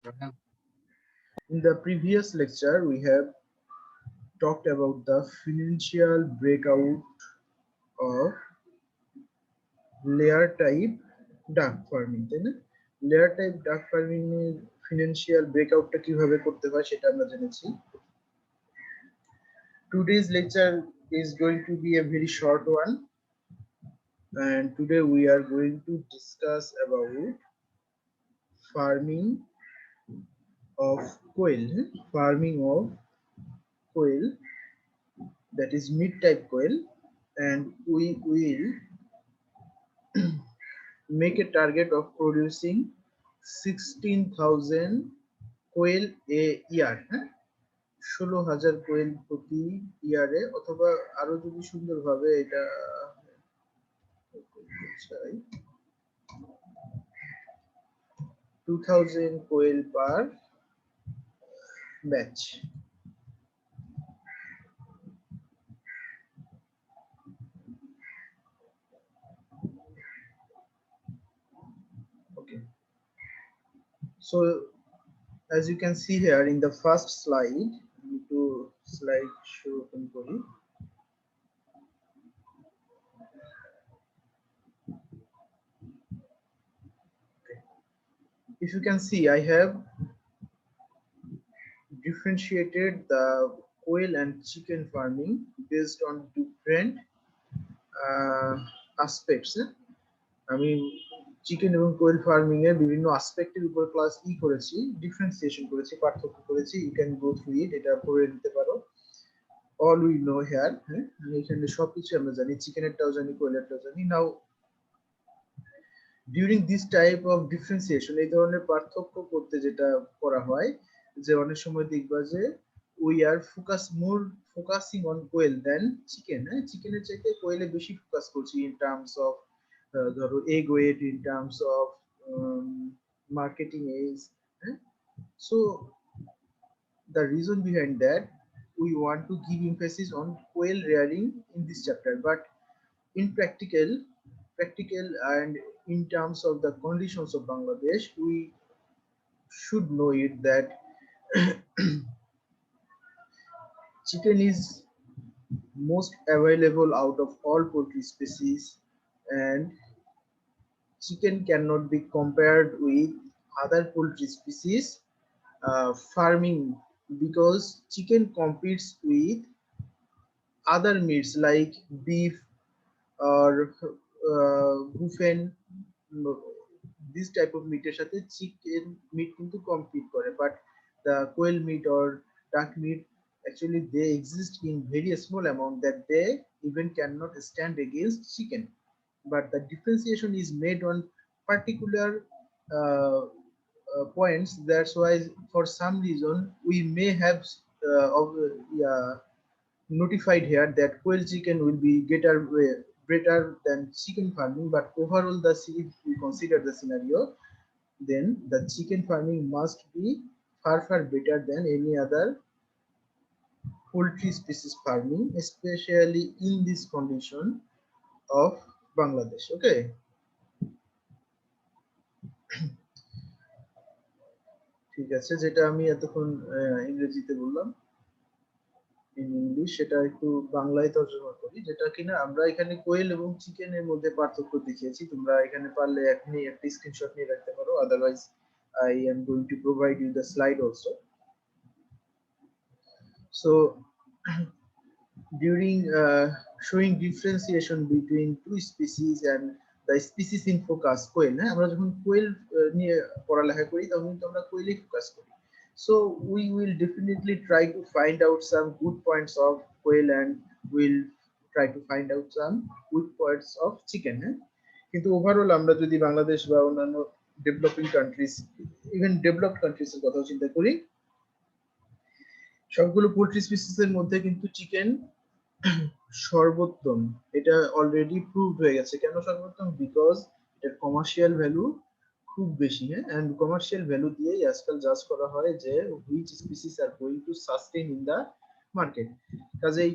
In the previous lecture, we have talked about the financial breakout of layer type duck farming, তাই না? Layer type ডাক farming এর financial ব্রেকআউটটা কিভাবে করতে হয় সেটা আমরা জেনেছি। Today's lecture is going to be a very short one, and today we are going to discuss about farming of quail, farming of quail, that is mid type quail, and we will make a target of producing 16,000 কোয়েল এ ইয়ার, হ্যাঁ, 16,000 কোয়েল প্রতি ইয়ারে, অথবা আরো যদি সুন্দরভাবে এটা চাই 2,000 কোয়েল পার batch. Okay, so as you can see here in the first slide, to slide show open করি। If you can see, I have differentiated the quail and chicken farming based on different aspects. আমি chicken এবং কোয়েল farming এর বিভিন্ন অ্যাসপেক্টের উপর class করেছি, differentiation করেছি, পার্থক্য করেছি। You can go through it, এটা পড়ে নিতে পারো। অল উই নো হিয়ার, হ্যাঁ, এখানে সবকিছু আমরা জানি, চিকেনেরটাও জানি, কোয়েলেরটাও জানি। Now during this type of differentiation, এই ধরনের পার্থক্য করতে যেটা করা হয়, যে অনেক সময় দেখবা যে we are focusing on quail than chicken, হ্যাঁ, চিকেনের চাইতে কোয়েলে বেশি ফোকাস করছি ইন টার্মস অফ ধরো egg weight, in terms of marketing age, হ্যাঁ। So the reason behind that, we want to give emphasis on quail rearing in this chapter, but in practical and in terms of the conditions of Bangladesh, we should know it that chicken is most available out of all poultry species, and chicken cannot be compared with other poultry species farming, because chicken competes with other meats like beef or buffen, this type of meat এর সাথে chicken meat কিন্তু compete করে, but the quail meat or duck meat, actually they exist in very small amount that they even cannot stand against chicken, but the differentiation is made on particular uh, points. That's why for some reason we may have yeah, notified here that quail chicken will be better than chicken farming, but overall if we consider the scenario, then the chicken farming must be far better than any other poultry species farming, especially in this condition of Bangladesh. Okay, ঠিক আছে, যেটা আমি এতক্ষণ ইংরেজিতে বললাম in English, সেটা একটু বাংলায় তর্জমা করি, যেটা কিনা আমরা এখানে কোয়েল এবং চিকেনের মধ্যে পার্থক্য দেখিয়েছি। তোমরা এখানে পারলে এখনই একটা স্ক্রিনশট নিয়ে রাখতে পারো, otherwise I am going to provide you the slide also. So during showing differentiation between two species and the species in focus কোয়েল, হ্যাঁ, আমরা যখন কোয়েল নিয়ে পড়ালেখা করি তখন কিন্তু আমরা কোয়েলে ফোকাস করি। So we will definitely try to find out some good points of quail, and we'll try to find out some good points of chicken, হ্যাঁ। কিন্তু ওভারঅল আমরা যদি বাংলাদেশ বা অন্যান্য developing countries, even developed countries এর কথা চিন্তা করি, সবগুলো পোল্ট্রি স্পিসিস এর মধ্যে কিন্তু চিকেন সর্বোত্তম। এটা অলরেডি প্রুভড হয়ে গেছে। কেন সর্বোত্তম? বিকজ এটার কমার্শিয়াল ভ্যালু খুব বেশি, হ্যাঁ, এন্ড কমার্শিয়াল ভ্যালু দিয়েই আজকাল জাজ করা হয় যে which species are going to sustain in the market. কাজেই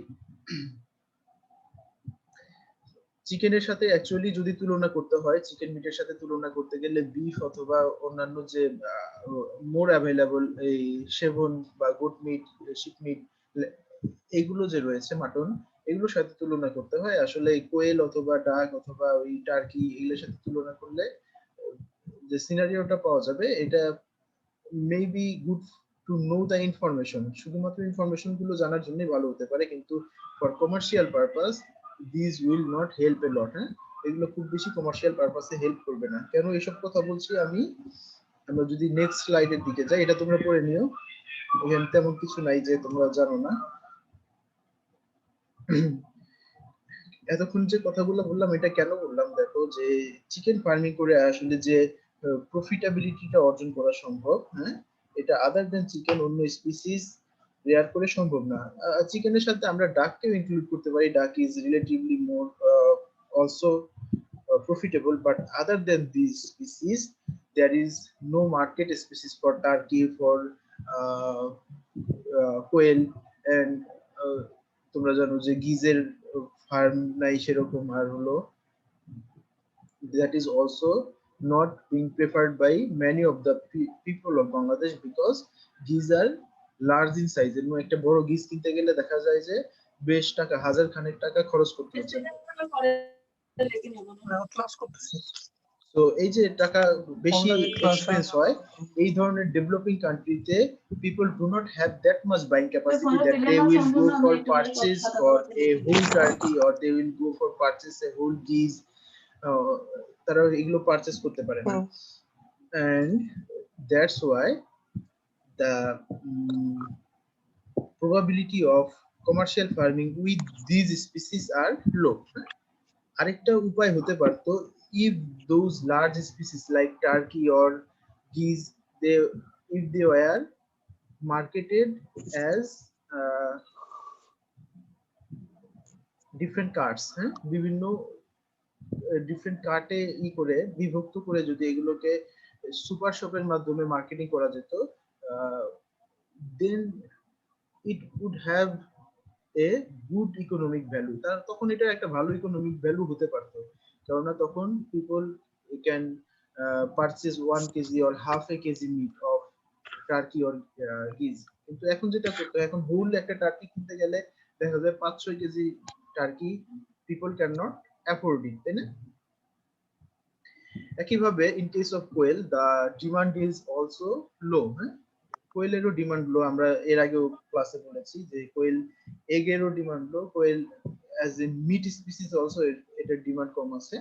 চিকেনের সাথে অ্যাকচুয়ালি যদি তুলনা করতে হয়, চিকেন মিটের সাথে তুলনা করতে গেলে বিফ অথবা অন্যান্য যে মোর অ্যাভেলেবল এই শেভন বা গোট মিট, শিপ মিট, এগুলো যে রয়েছে মাটন, এগুলোর সাথে তুলনা করতে হয়। আসলে কোয়েল অথবা ডাক অথবা ওই টার্কি এগুলোর সাথে তুলনা করলে যে সিনারিওটা পাওয়া যাবে, এটা maybe good to know the information, শুধুমাত্র ইনফরমেশন গুলো জানার জন্যই ভালো হতে পারে, কিন্তু for commercial purpose this will not help a lot. হ্যাঁ, এগুলো খুব বেশি কমার্শিয়াল পারপাসে হেল্প করবে না। কেন এসব কথা বলছি আমি, আমরা যদি নেক্সট স্লাইডের দিকে যাই, এটা তোমরা পড়ে নিও, এখানে তেমন কিছু নাই যে তোমরা জানো না। এতক্ষণ যে কথাগুলো বললাম এটা কেন বললাম, দেখো যে চিকেন ফার্মিং করে আসলে যে প্রফিটাবিলিটিটা অর্জন করা সম্ভব, হ্যাঁ, এটা আদার দেন চিকেন অন্য স্পিসিস রেয়ার করে সম্ভব না। চিকেনের সাথে আমরা ডাককেও ইনক্লুড করতে পারি, ডাক is relatively more also profitable, but other than these species there is no market species for turkey, for quail and তোমরা জানো যে গিজের ফার্ম নাই সেরকম, আর হলো that is also not being preferred by many of the people of Bangladesh because geese are large in size। এবং একটা বড় গিজ কিনতে গেলে দেখা যায় যে বেশ টাকা, হাজার খানেক টাকা খরচ করতে হচ্ছে। ক্লাস করতেছি, তো এই যে টাকা বেশি এক্সপেন্স হয়, এই ধরনের ডেভেলপিং কান্ট্রিতে people do not have that much buying capacity that they will go for purchase for a whole turkey or they will go for purchase a whole geese। তারা এগুলো পারচেজ করতে পারে না, and that's why the probability of commercial farming with these species are low। আরেকটা উপায় হতে পারতো, if those large species like turkey or geese, they if they were marketed as different cards, হ্যাঁ, বিভিন্ন ডিফারেন্ট কার্টে করে বিভক্ত করে যদি এগুলোকে সুপার শপের মাধ্যমে মার্কেটিং করা যেত, then it would have a good economic value. তার তখন এটা একটা ভালো ইকোনমিক ভ্যালু হতে পারতো, কেননা তখন people can purchase 1 KG or half a kg meat of turkey or গিজ। কিন্তু এখন যেটা করতে, এখন হোল একটা টার্কি কিনতে গেলে দেখা যায় 5-6 kg turkey people can not afford it, তাই না? একইভাবে in case of quail the demand is also low. হ্যাঁ, কোয়েলেরও ডিমান্ড লো, আমরা এর আগেও ক্লাসে বলেছি যে কোয়েল এগেরও demand low, quail as a meat species also এটার ডিমান্ড কম আছে,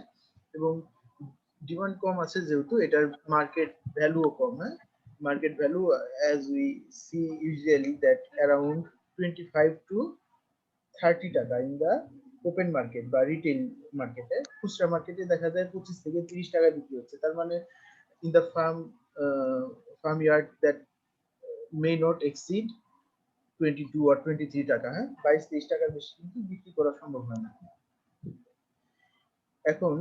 এবং ডিমান্ড কম আছে যেহেতু এটার মার্কেট ভ্যালুও কম। হ্যাঁ, market value as we see usually that around 25 to 30 টাকা ইন দা ওপেন মার্কেট বা রিটেল মার্কেটে। খুচরা মার্কেটে দেখা যায় 25 থেকে 30 টাকা বিক্রি হচ্ছে। তার মানে in the farmyard that may not exceed 22 or 23 টাকা। হ্যাঁ, 22-23 টাকার বেশি কিন্তু বিক্রি করা সম্ভব হয় না। এখন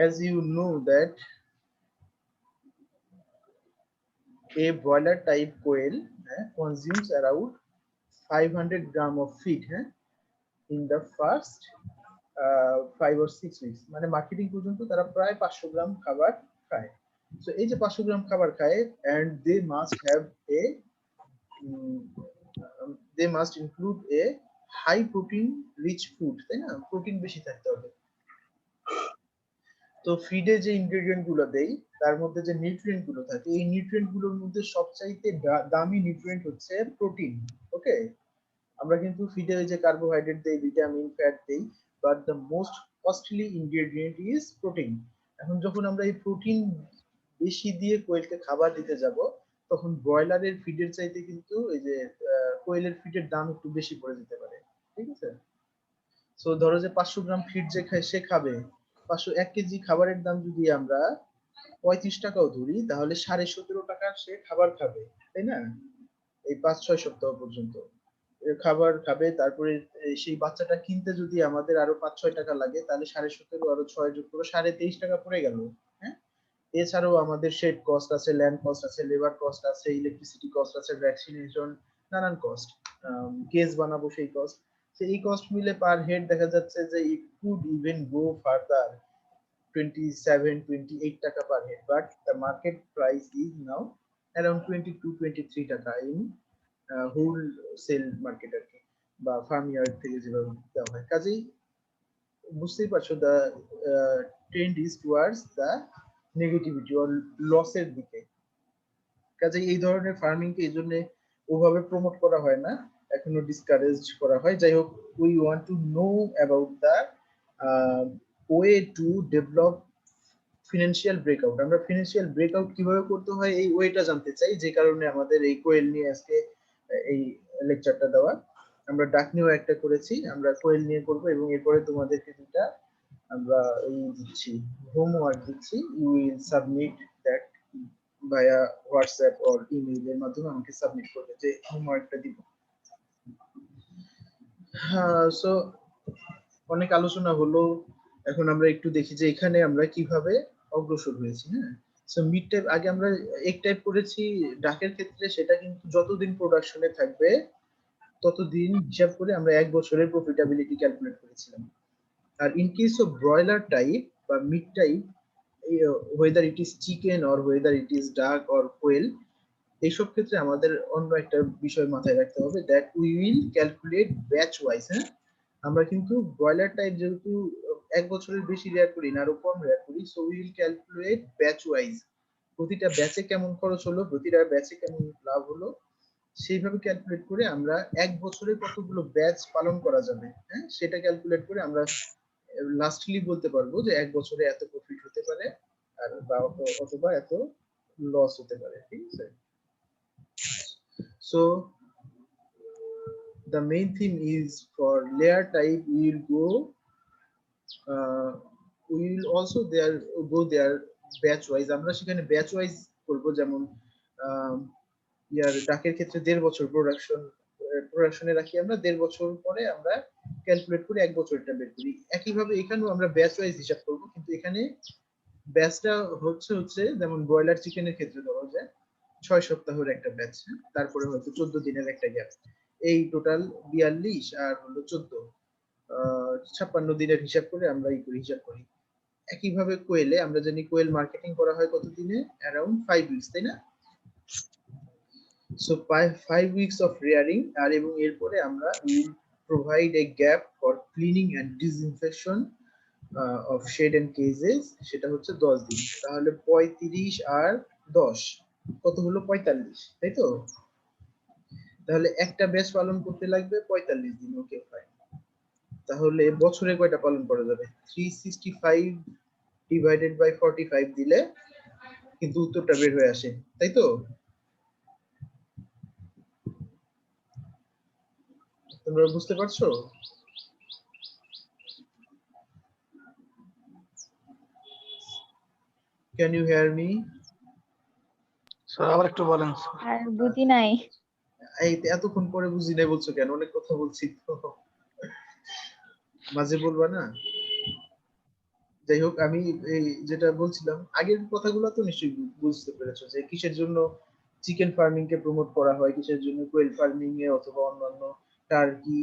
as you know that a broiler type quail consumes around 500 gram of feed in the first 5 or 6 weeks, মানে মার্কেটিং পর্যন্ত তারা প্রায় 500 গ্রাম খাবার খায়। সো এই যে 500 গ্রাম খাবার খায়, and they must include a high protein rich food, তাই না? প্রোটিন বেশি থাকতে হবে। তো ফিডে যে ইনগ্রেডিয়েন্ট গুলো দেই তার মধ্যে যে নিউট্রিয়েন্ট গুলো থাকে, এই নিউট্রিয়েন্ট গুলোর মধ্যে সবচাইতে দামি নিউট্রিয়েন্ট হচ্ছে প্রোটিন। ওকে, আমরা কিন্তু ফিডে যে কার্বোহাইড্রেট দেই, ভিটামিন, ফ্যাট দেই, but the most costly ingredient is protein. এখন যখন আমরা এই প্রোটিন বেশি দিয়ে কোয়েলকে খাবার দিতে যাব, তখন ব্রয়লারের ফিডের চাইতে কিন্তু এই যে কোয়েলের ফিডের দাম একটু বেশি পড়ে যেতে পারে। ঠিক আছে, সো ধরো যে 500 গ্রাম ফিড যে খায় সে খাবে, 1 কেজি খাবারের দাম যদি আমরা 35 টাকাও ধরি, তাহলে 17.5 টাকা সে খাবার খাবে, তাই না? এই 5-6 সপ্তাহ পর্যন্ত খাবার খাবে। তারপরে সেই বাচ্চাটা কিনতে যদি আমাদের আরো 5-6 টাকা লাগে, তাহলে 17.5 আরো 6 যোগ করে 23.5 টাকা পড়ে গেল। হ্যাঁ, এছাড়াও আমাদের শেড কস্ট আছে, ল্যান্ড কস্ট আছে, লেবার কস্ট আছে, ইলেকট্রিসিটি কস্ট আছে, ভ্যাকসিনেশন, নানান কস্ট, কেস বানাবো সেই কস্ট। তো এই কস্ট মিলে পার হেড দেখা যাচ্ছে যে it could even go further 27-28 টাকা per head, but the market price is now around 22-23 টাকা ইন হোল সেল মার্কেট আর কি, বা ফার্ম ইয়ার্ড থেকে যেভাবে দেওয়া হয়। কাজেই বুঝতেই পারছো the trend is towards the negativity or লসের দিকে। কাজেই এই ধরনের ফার্মিং কে এই জন্য ওভাবে প্রমোট করা হয় না, এখনো ডিসকারেজ করা হয়। যাই হোক, we want to know about the way to develop financial breakout. আমরা ফিনান্সিয়াল ব্রেকআউট কিভাবে করতে হয় এই ওয়েটা জানতে চাই, যে কারণে আমাদের এই কোয়েল নিয়ে আজকে এই লেকচারটা দেওয়া। আমরা ডাক নিয়েও একটা করেছি, আমরা কোয়েল নিয়ে করব, এবং এরপরে তোমাদেরকে দুটা আমরা এই দিচ্ছি, হোমওয়ার্ক দিচ্ছি, you will submit that via WhatsApp or email এর মাধ্যমে আমাকে সাবমিট করবে যে হোমওয়ার্কটা দিব। হ্যাঁ, সো অনেক আলোচনা হলো, এখন আমরা একটু দেখি যে এখানে আমরা কিভাবে অগ্রসর হয়েছি। হ্যাঁ, সো মিড টাইপ আগে আমরা এক টাইপ করেছি ডাকের ক্ষেত্রে, সেটা কিন্তু যতদিন প্রোডাকশনে থাকবে ততদিন হিসাব করে আমরা এক বছরের প্রফিটাবিলিটি ক্যালকুলেট করেছিলাম। আর in case of broiler type বা mid type, whether it is chicken or whether it is duck or quail, এইসব ক্ষেত্রে আমাদের অন্য একটা বিষয় মাথায় রাখতে হবে, that we will calculate batch wise. হ্যাঁ, আমরা কিন্তু ব্রয়লার টাইপ যেহেতু এক বছরের বেশি রেয়ার করি না, আরো কম রেয়ার করি, so we will calculate batch wise. প্রতিটা ব্যাচে কেমন খরচ হলো, প্রতিটা ব্যাচে কেমন লাভ হলো, সেইভাবে ক্যালকুলেট করে আমরা এক বছরে কতগুলো ব্যাচ পালন করা যাবে, হ্যাঁ, সেটা ক্যালকুলেট করে আমরা লাস্টলি বলতে পারবো যে এক বছরে এত প্রফিট হতে পারে, আর বা অথবা এত লস হতে পারে। ঠিক আছে, so the main theme is for layer type we will go, we will also go there batch wise, আমরা সেখানে ব্যাচ ওয়াইজ করব। যেমন ইয়ার ডাকের ক্ষেত্রে 1.5 বছর প্রোডাকশনে রাখি আমরা, 1.5 বছর পরে আমরা ক্যালকুলেট করে এক বছরটা বের করি। একইভাবে এখানেও আমরা ব্যাচ ওয়াইজ হিসাব করব, কিন্তু এখানে ব্যাচটা হচ্ছে যেমন ব্রয়লার চিকেনের ক্ষেত্রে ধরো যে 6 সপ্তাহের একটা ব্যাচ, তারপরে হয়তো 14 দিনের একটা গ্যাপ, এই টোটাল 42 আর হলো 14, 56 দিনের হিসাব করে আমরা হিসাব করি। একইভাবে কোয়েলে আমরা জানি কোয়েল মার্কেটিং করা হয় কত দিনে, অ্যারাউন্ড 5 উইকস, তাই না? সো 5 উইকস অফ রেয়ারিং, আর এবং এরপরে আমরা will provide a gap for cleaning and disinfection of shed and cages, সেটা হচ্ছে 10 দিন। তাহলে 35 আর 10 কত হলো? 45, তাই তো? তাহলে একটা ব্যাচ পালন করতে লাগবে 45 দিন। Okay fine. তাহলে বছরে কয়টা পালন করা যাবে? 365 ডিভাইডেড বাই 45 দিলে কিন্তু উত্তরটা বের হয়ে আসে, তাই তো? তোমরা বুঝতে পারছো? Can you hear me? Sir আবার একটু বলেন। আর বুঝি নাই। এই এতক্ষণ পরে বুঝি নাই বলছো কেন? অনেক কথা বলছি তো, মাঝে বলবা না? যাই হোক, আমি এই যেটা বলছিলাম আগের কথাগুলো তো নিশ্চয়ই বুঝতে পেরেছো, যে কিসের জন্য চিকেন ফার্মিং কে প্রমোট করা হয়, কিসের জন্য কোয়েল ফার্মিং এ অথবা অন্যান্য টার্কি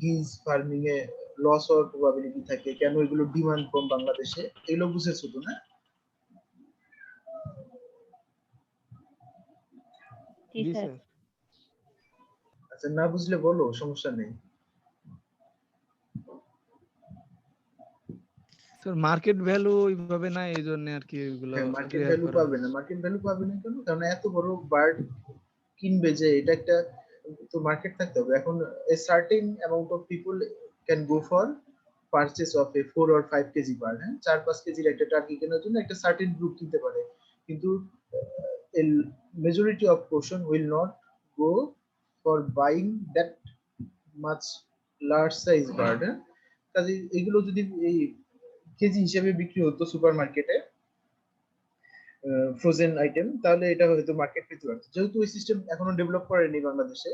গিজ ফার্মিং এ লস হওয়ার প্রবাবিলিটি থাকে, কেন এগুলো ডিমান্ড কম বাংলাদেশে, এগুলো বুঝেছো তো না? জি স্যার। আচ্ছা, না বুঝলে বলো, সমস্যা নেই। মার্কেট ভ্যালু ওইভাবে নাই, এই জন্য আর কি এগুলো মার্কেট ভ্যালু পাবে না, মার্কেট ভ্যালু পাবে না কেন? কারণ এত বড় বার্ড কিনবে, যে এটা একটা তো মার্কেট থাকতে হবে। এখন a certain amount of people can go for purchase of a 4 or 5 KG bird, হ্যাঁ, 4-5 কেজির একটা টার্কি কেনার জন্য একটা সার্টেন গ্রুপ কিনতে পারে, কিন্তু majority of portion will not go for buying that much large size bird, হ্যাঁ। কাজে এগুলো যদি এই কেজি হিসেবে বিক্রি হতো সুপার মার্কেটে ফ্রোজেন আইটেম, তাহলে এটা হয়তো মার্কেট পেতে পারতো। যেহেতু ওই সিস্টেম এখনো ডেভেলপ করেনি বাংলাদেশে,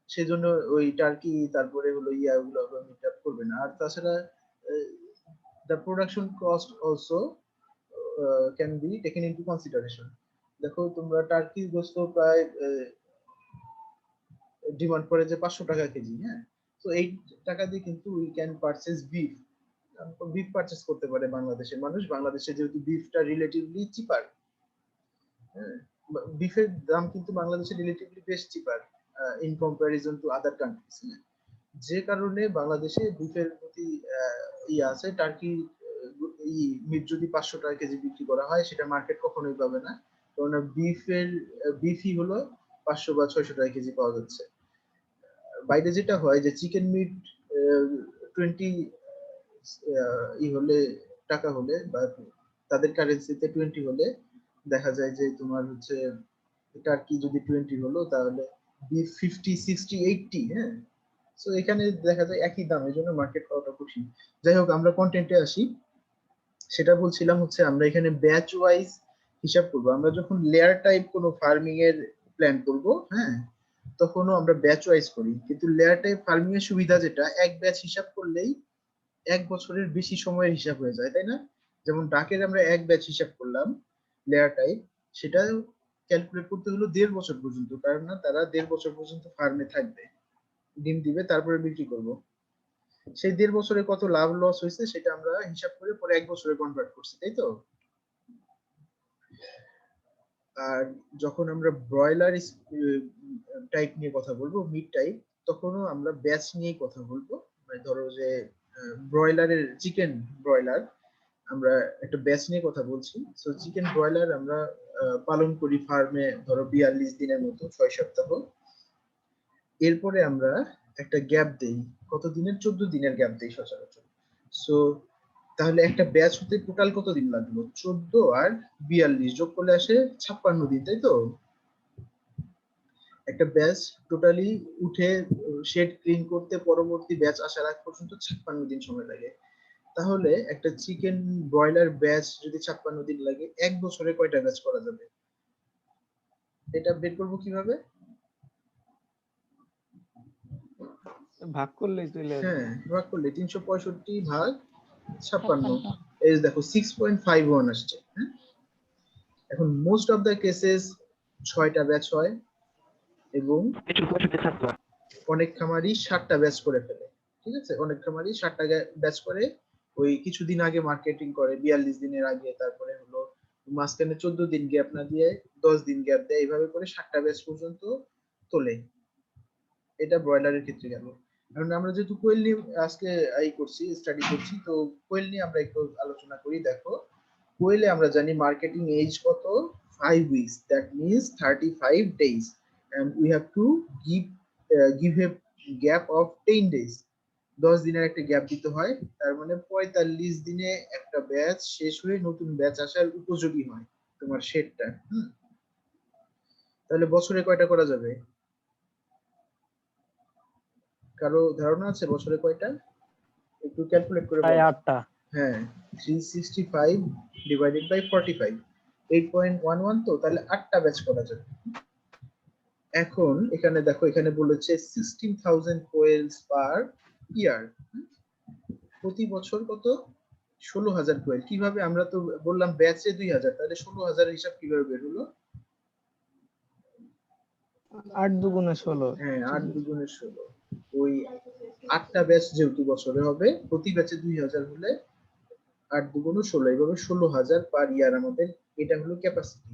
সেজন্য ওই টার্কি তারপরে হলো ওগুলো মিট আপ করবে না। আর তাছাড়া the production cost also can be taken into consideration. দেখো তোমরা টার্কি গোস্ত প্রায় ডিমান্ড করে যে 500 টাকা কেজি, হ্যাঁ, তো এই টাকা দিয়ে কিন্তু we can purchase beef, beef purchase করতে পারে বাংলাদেশের মানুষ। বাংলাদেশে যেহেতু বিফটা রিলেটিভলি চিপার, বিফের দাম কিন্তু বাংলাদেশে রিলেটিভলি বেশ cheaper in comparison to other countries. যে কারণে বাংলাদেশে বিফের প্রতি ইয়ে আছে। টার্কি মিট যদি 500 টাকা কেজি বিক্রি করা হয়, সেটা মার্কেট কখনোই পাবে না, কারণ বিফই হলো 500 বা 600 টাকা কেজি পাওয়া যাচ্ছে। বাইরে যেটা হয় যে চিকেন মিট 20 হলে, টাকা হলে, বা তাদের কারেন্সিতে 20 হলে দেখা যায় যে তোমার হচ্ছে টার্কি যদি 20 হলো, তাহলে বিফ 50, 60, 80। হ্যাঁ, সো এখানে দেখা যায় একই দাম, এই জন্য মার্কেট করাটা কঠিন। যাই হোক, আমরা কন্টেন্টে আসি। সেটা বলছিলাম হচ্ছে আমরা এখানে ব্যাচ ওয়াইজ হিসাব করব। আমরা যখন লেয়ার টাইপ কোনো ফার্মিং এর প্ল্যান করব, হ্যাঁ, তখনও আমরা ব্যাচ ওয়াইজ করি। কিন্তু লেয়ার টাইপ ফার্মিং এর সুবিধা যেটা, এক ব্যাচ হিসাব করলেই 1 বছরের বেশি সময়ের হিসাব হয়ে যায়, তাই না? যেমন ডাকের আমরা এক ব্যাচ হিসাব করলাম লেয়ার টাইপ, সেটা ক্যালকুলেট করতে হলো 1.5 বছর পর্যন্ত, কারণ না তারা 1.5 বছর পর্যন্ত ফার্মে থাকবে, ডিম দিবে, তারপরে বিক্রি করব। সেই 1.5 বছরে কত লাভ লস হয়েছে সেটা আমরা হিসাব করে পরে 1 বছরে কনভার্ট করছি, তাই তো? আর যখন আমরা ব্রয়লার টাইপ নিয়ে কথা বলবো, মিট টাইপ, তখনও আমরা ব্যাচ নিয়ে কথা বলবো। মানে ধরো যে ব্রয়লারের, চিকেন ব্রয়লার আমরা একটা ব্যাচ নিয়ে কথা বলছি। সো চিকেন ব্রয়লার আমরা পালন করি ফার্মে ধরো 42 দিনের মতো, 6 সপ্তাহ। এরপরে আমরা একটা গ্যাপ দেই, কত দিনের? 14 দিনের গ্যাপ দেই সচরাচর। সো তাহলে একটা ব্যাচ হতে টোটাল কত দিন লাগলো? 14 আর 42 যোগ করলে আসে 56 দিন, তাই তো? একটা ব্যাচ টোটালি উঠে শেড ক্লিন করতে পরবর্তী ব্যাচ আসার আগ পর্যন্ত 56 দিন সময় লাগে। তাহলে একটা চিকেন ব্রয়লার ব্যাচ যদি 56 দিন লাগে, 1 বছরে কয়টা ব্যাচ করা যাবে? এটা বের করবো কিভাবে? ভাগ করলেই চলে আসবে। হ্যাঁ, ভাগ করলে 365 ভাগ 56, 56 এই দেখো 6.51 আসছে। হ্যাঁ, এখন মোস্ট অফ দ্য কেসেস 6টা ব্যাচ হয় এবং অনেক খামারই 7টা ব্যাচ করে ফেলে। ঠিক আছে, অনেক খামারই 7টা ব্যাচ করে, ওই কিছুদিন আগে মার্কেটিং করে 42 দিনের আগে, তারপরে হলো মাঝখানে 14 দিন গ্যাপ না দিয়ে 10 দিন গ্যাপ দেয়, এইভাবে করে 7টা ব্যাচ পর্যন্ত তোলে। এটা ব্রয়লারের ক্ষেত্রে গেল। এখন আমরা যেহেতু কোয়েল নিয়ে আজকে স্টাডি করছি, তো কোয়েল নিয়ে আমরা একটু আলোচনা করি। দেখো, কোয়েলে আমরা জানি মার্কেটিং এজ কত? 5 weeks, that means 35 days, and we have to give a gap of 10 days. 10 দিনের একটা গ্যাপ দিতে হয়, তার মানে 45 দিনে একটা ব্যাচ শেষ হয়ে নতুন ব্যাচ আসার উপযোগী হয় তোমার শেডটা। তাহলে বছরে কয়টা করা যাবে? কারো ধারণা আছে বছরে কয়টা? একটু ক্যালকুলেট করে প্রায় বলো। 8টা। হ্যাঁ, 365 ডিভাইডেড বাই 45, 8.11, তো তাহলে 8টা ব্যাচ করা যাবে। এখন এখানে দেখো, এখানে বলেছে 16,000 কোয়েলস পার ইয়ার, প্রতি বছর কত? 16,000 কোয়েল। কিভাবে? আমরা তো বললাম ব্যাচে 2,000, তাহলে 16,000 হিসাব কিভাবে বের হলো? 8 দুগুণে 16। হ্যাঁ, 8 দুগুণে 16। ওই 8টা ব্যাচ যেহেতু বছরে হবে, প্রতি ব্যাচে 2,000 হলে 8 দুগুণ 16, এইভাবে 16,000 পার ইয়ার আমাদের, এটা হলো ক্যাপাসিটি।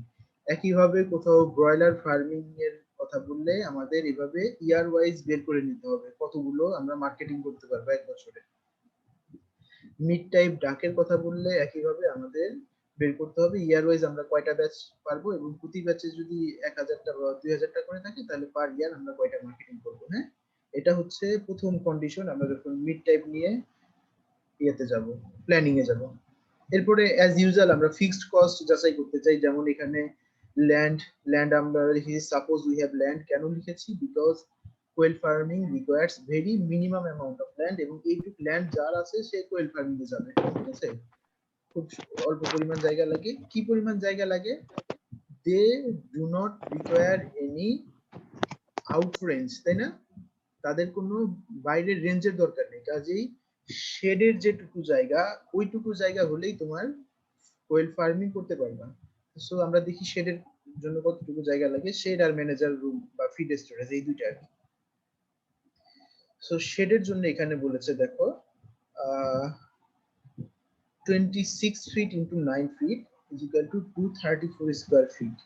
একইভাবে কোথাও ব্রয়লার ফার্মিং এর কথা বললে আমাদের এভাবে ইয়ার ওয়াইজ বের করে নিতে হবে কতগুলো আমরা মার্কেটিং করতে পারবো 1 বছরে। মিড টাইপ ডাকের কথা বললে একইভাবে আমাদের বের করতে হবে ইয়ার ওয়াইজ আমরা কয়টা ব্যাচ পারবো, এবং প্রতি ব্যাচে যদি 1,000টা বা 2,000টা করে থাকে, তাহলে পার ইয়ার আমরা কয়টা মার্কেটিং করবো। হ্যাঁ, এটা হচ্ছে প্রথম কন্ডিশন আমরা যখন মিড টাইপ নিয়ে ইয়েতে যাব, প্ল্যানিং এ যাব। এরপরে অ্যাজ ইউজুয়াল আমরা ফিক্সড কস্ট যাচাই করতে চাই। যেমন এখানে ল্যান্ড আমরা লিখেছি, সাপোজ উই হ্যাভ ল্যান্ড। কেন লিখেছি? Because quail farming requires very minimum amount of land, এবং এইটুকু ল্যান্ড যার আছে সে কোয়েল ফার্মিং এ যাবে। ঠিক আছে, খুব অল্প পরিমাণ জায়গা লাগে। কি পরিমাণ জায়গা লাগে? They do not require any out range, তাই না? তাদের কোনো বাইরের রেঞ্জের দরকার নেই, কাজেই শেডের যেটুকু জায়গা, ওইটুকু জায়গা হলেই তোমার কোয়েল ফার্মিং করতে পারবা। সো আমরা দেখি শেডের জন্য কতটুকু জায়গা লাগে। শেড আর ম্যানেজার রুম বা ফিড স্টোরেজ, এই দুইটা আর কি। সো শেডের জন্য এখানে বলেছে দেখো 26 feet into 9 feet is equal to 234 square feet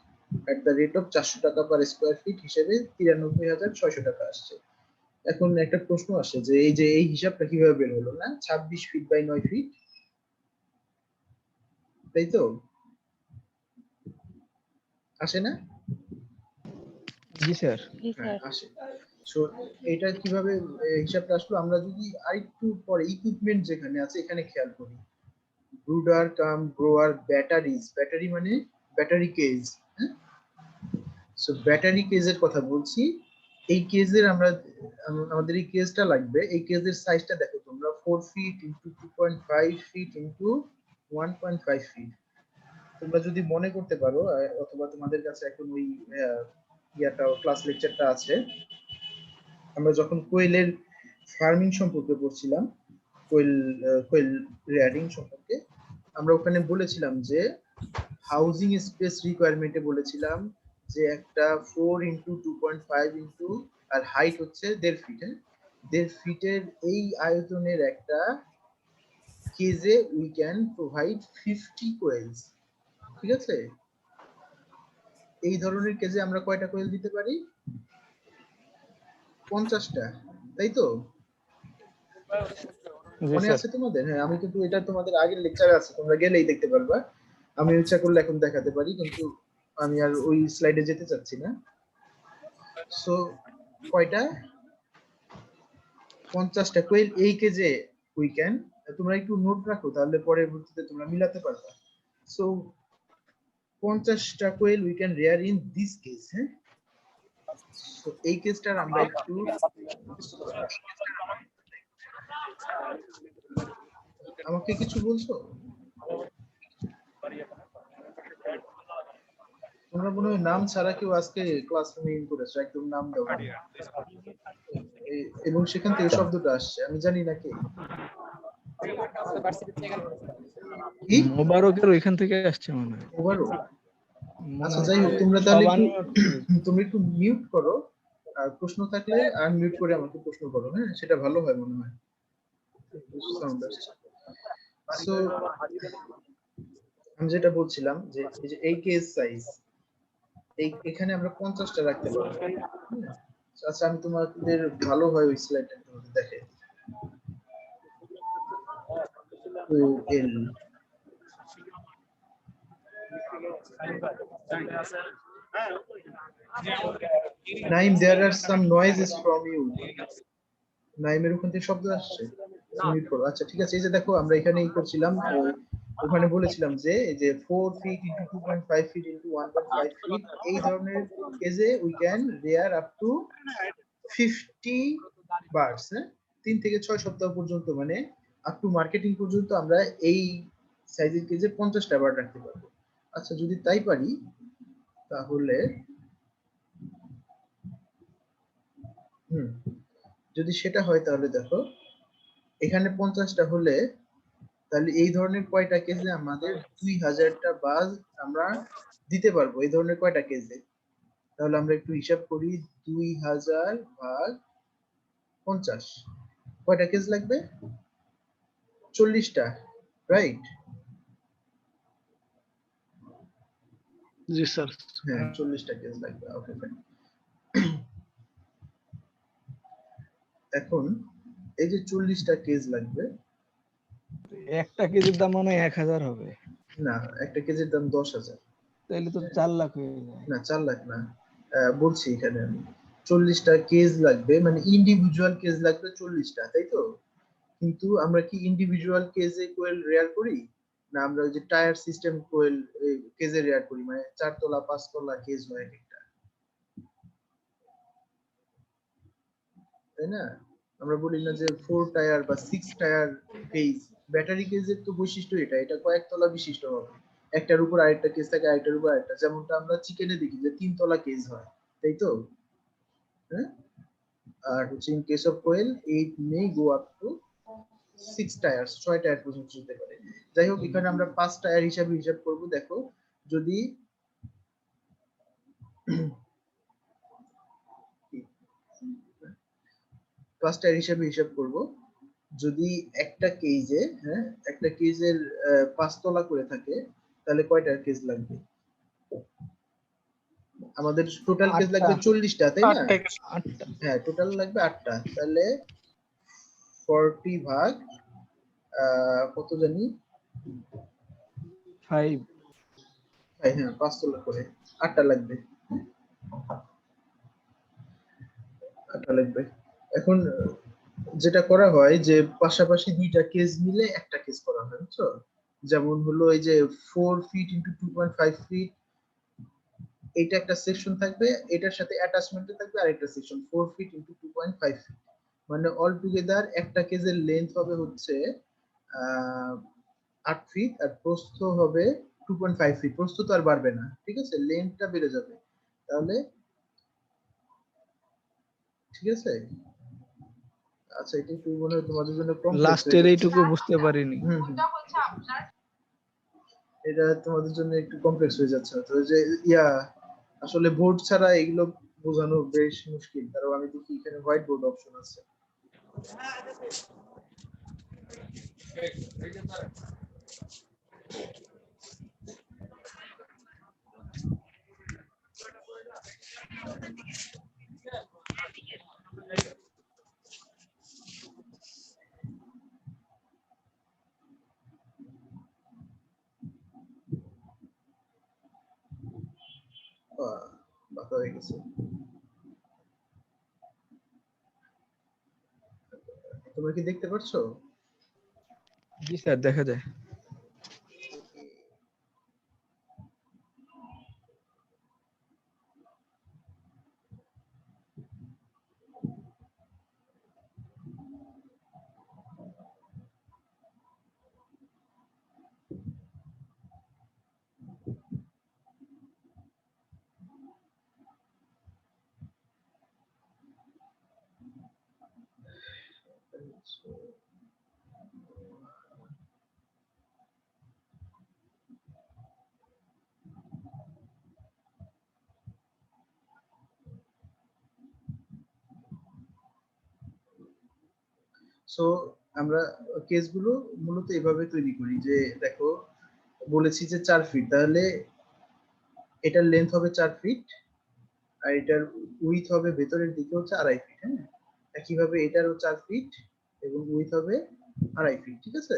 at the rate of 400 টাকা per square feet হিসেবে 93,600 টাকা আসছে। এখন একটা প্রশ্ন আসে যে এই হিসাবটা কিভাবে বের হলো, না 26 ফিট বাই 9 ফিট, তাই তো আসে না? জি স্যার। জি হ্যাঁ স্যার। আসে। সো এটা কিভাবে হিসাবটা আসলো, আমরা যদি আরেকটু পরে ইকুইপমেন্ট যেখানে আছে এখানে খেয়াল করি, ব্রুডার কাম গ্রোয়ার ব্যাটারিজ, ব্যাটারি মানে ব্যাটারি কেজ, হ্যাঁ। সো ব্যাটারি কেজের কথা বলছি। এই কেজের আমাদের এই কেজটা লাগবে, এই কেজের সাইজটা দেখো তোমরা 4 feet into 2.5 feet into 1.5 feet. তোমরা যদি মনে করতে পারো অথবা তোমাদের কাছে এখন ওই ইয়াটা ক্লাস লেকচারটা আছে, আমরা যখন কোয়েলের ফার্মিং সম্পর্কে পড়ছিলাম, কোয়েল রেয়ারিং সম্পর্কে, আমরা ওখানে বলেছিলাম যে হাউজিং স্পেস রিকোয়ারমেন্টে বলেছিলাম যে একটা 4 ইন্টু 2.5 ইন্টু আর হাইট হচ্ছে 1.5 ফিট, হ্যাঁ 1.5 ফিটের এই আয়তনের একটা কেজে উই ক্যান প্রোভাইড 50 কোয়েলস। ঠিক আছে, এই ধরনের কেজে আমরা কয়টা কোয়েল দিতে পারি? 50টা, তাই তো? জি মনে স্যার। আছে তোমাদের? হ্যাঁ, আমি কিন্তু এটা তোমাদের আগের লেকচারে আছে, তোমরা গেলেই দেখতে পারবা। আমি ইচ্ছা করলে এখন দেখাতে পারি, কিন্তু আমি আর ওই স্লাইডে যেতে চাচ্ছি না। সো কয়টা? 50টা কোয়েল এই কেজে উই ক্যান, তোমরা একটু নোট রাখো তাহলে পরবর্তীতে তোমরা মিলাতে পারবা। সো 50টা quail we can rear in this case, হ্যাঁ। সো এই কেসটার আমরা একটু, আমাকে কিছু বলছো? তোমরা মনে হয় নাম ছাড়া কেউ আজকে ক্লাস মেইন করেছো, একদম নাম দাও না। এবং সেখান থেকে শব্দটা আসছে, আমি জানি না কে। কি মোবারকের ওইখান থেকে আসছে মনে হয়। ওভারও? মনে আচ্ছা যাই হোক, হচ্ছে তোমরা তাহলে সব একটু unmute করেছে। তোমরা একটু মিউট করো, আর প্রশ্ন থাকলে আনমিউট করে আমাকে প্রশ্ন করো, হ্যাঁ সেটা ভালো হয় মনে হয়। সাউন্ড আসছে। সো আমি যেটা বলছিলাম যে এই যে এই কেস সাইজ, এখানে আমরা 50টা রাখতে পারবো, হ্যাঁ। আচ্ছা আমি তোমাদের ভালো হয় ওই স্লাইডটা তোমাদের দেখে। তো এল Naim, there are some noises from you. নাইমের ওখান থেকে শব্দ আসছে, মিউট করো। আচ্ছা ঠিক আছে, এই যে দেখো আমরা এখানে ই করছিলাম, ওখানে বলেছিলাম যে এই যে 4 feet into 2.5 feet into 1.5 feet এই ধরনের কেজে we can rear up to 50 birds, হ্যাঁ 3 থেকে 6 সপ্তাহ পর্যন্ত, মানে আপ টু মার্কেটিং পর্যন্ত আমরা এই সাইজের কেজে 50টা বার্ড রাখতে পারবো। আচ্ছা যদি তাই পারি তাহলে যদি সেটা হয় তাহলে দেখো এখানে 50টা হলে তাহলে এই ধরনের কয়টা কেজে আমাদের 2000টা বাজ আমরা দিতে পারবো, এই ধরনের কয়টা কেজে? তাহলে আমরা একটু হিসাব করি, 2000 ভাগ 50, কয়টা কেজ লাগবে? 40টা, রাইট? জি স্যার। হ্যাঁ 40টা কেজ লাগবে, ওকে ফাইন। এখন এই যে 40টা কেজ লাগবে, একটা কেজির দাম মনে হয় 1000 হবে। না একটা কেজির দাম 10,000। তাহলে তো 4 লাখ হয়ে যায়। না 4 লাখ না, বলছি এখানে আমি 40টা কেজ লাগবে, মানে ইন্ডিভিজুয়াল কেজ লাগবে 40টা, তাই তো? কিন্তু আমরা কি ইন্ডিভিজুয়াল কেজে কোয়েল রেয়ার করি, না আমরা ওই যে টায়ার সিস্টেম কোয়েল কেজে রেয়ার করি, মানে 4 তলা 5 তলা কেজ হয় একটা, তাই না? আমরা বলি না যে 4 টায়ার বা 6 টায়ার কেজ। ব্যাটারি কেজের তো বৈশিষ্ট্য এটা, এটা কয়েক তলা বিশিষ্ট হবে, একটার উপর আরেকটা কেজ থাকে, আরেকটার উপর আরেকটা, যেমনটা আমরা চিকেনে দেখি যে 3 তলা কেজ হয়, তাই তো? হ্যাঁ, আর হচ্ছে in case of quail it may go up to 6 tiers, 6 tier পর্যন্ত যেতে পারে। যাই হোক এখানে আমরা 5 টায়ার হিসাবে হিসাব করব। দেখো যদি ক্লাস্টার হিসেবে হিসাব করব। যদি একটা কেজে, হ্যাঁ, একটা কেজের 5 তলা করে থাকে, তাহলে কয়টা কেজ লাগবে? আমাদের টোটাল কেজ 8টা। লাগবে 40টা, তাই না? 8টা। হ্যাঁ, টোটাল লাগবে 8টা। তাহলে 40 ভাগ কত জানি, 5 হ্যাঁ 5 তলা করে 8টা লাগবে। 8টা লাগবে। এখন যেটা করা হয় যে পাশাপাশি দুইটা কেজ মিলে একটা কেজ করা হয়, বুঝছো? যেমন হলো এই যে 4 ফিট ইন্টু 2.5 ফিট, এটা একটা সেকশন থাকবে, এটার সাথে অ্যাটাচমেন্টে থাকবে আরেকটা সেকশন 4 ফিট ইন্টু 2.5 ফিট। মানে অল টুগেদার একটা কেজের লেন্থ হবে হচ্ছে 8 ফিট, আর প্রস্থ হবে 2.5 ফিট। প্রস্থ তো আর বাড়বে না, ঠিক আছে, লেন্থটা বেড়ে যাবে। তাহলে ঠিক আছে। আচ্ছা, এটা একটু মনে হয় তোমাদের জন্য কমপ্লেক্স হয়ে লাস্টের যাচ্ছে। এইটুকু বুঝতে পারিনি। এটা তোমাদের জন্য একটু কমপ্লেক্স হয়ে যাচ্ছে। তো যে ইয়া, আসলে বোর্ড ছাড়া এগুলো বোঝানো বেশ মুশকিল, কারণ আমি দেখি এখানে হোয়াইট বোর্ড অপশন আছে। বাঁকা হয়ে গেছে। তোমরা কি দেখতে পাচ্ছো? জি স্যার, দেখা যায়। সো আমরা কেসগুলো মূলত এভাবে তৈরি করি যে দেখো, বলেছি যে 4 ফিট, তাহলে এটার লেন্থ হবে 4 ফিট, আর এটার উইথ হবে ভেতরের দিকে হচ্ছে 2.5 ফিট। হ্যাঁ, একইভাবে এটারও 4 ফিট এবং উইথ হবে 2.5 ফিট, ঠিক আছে।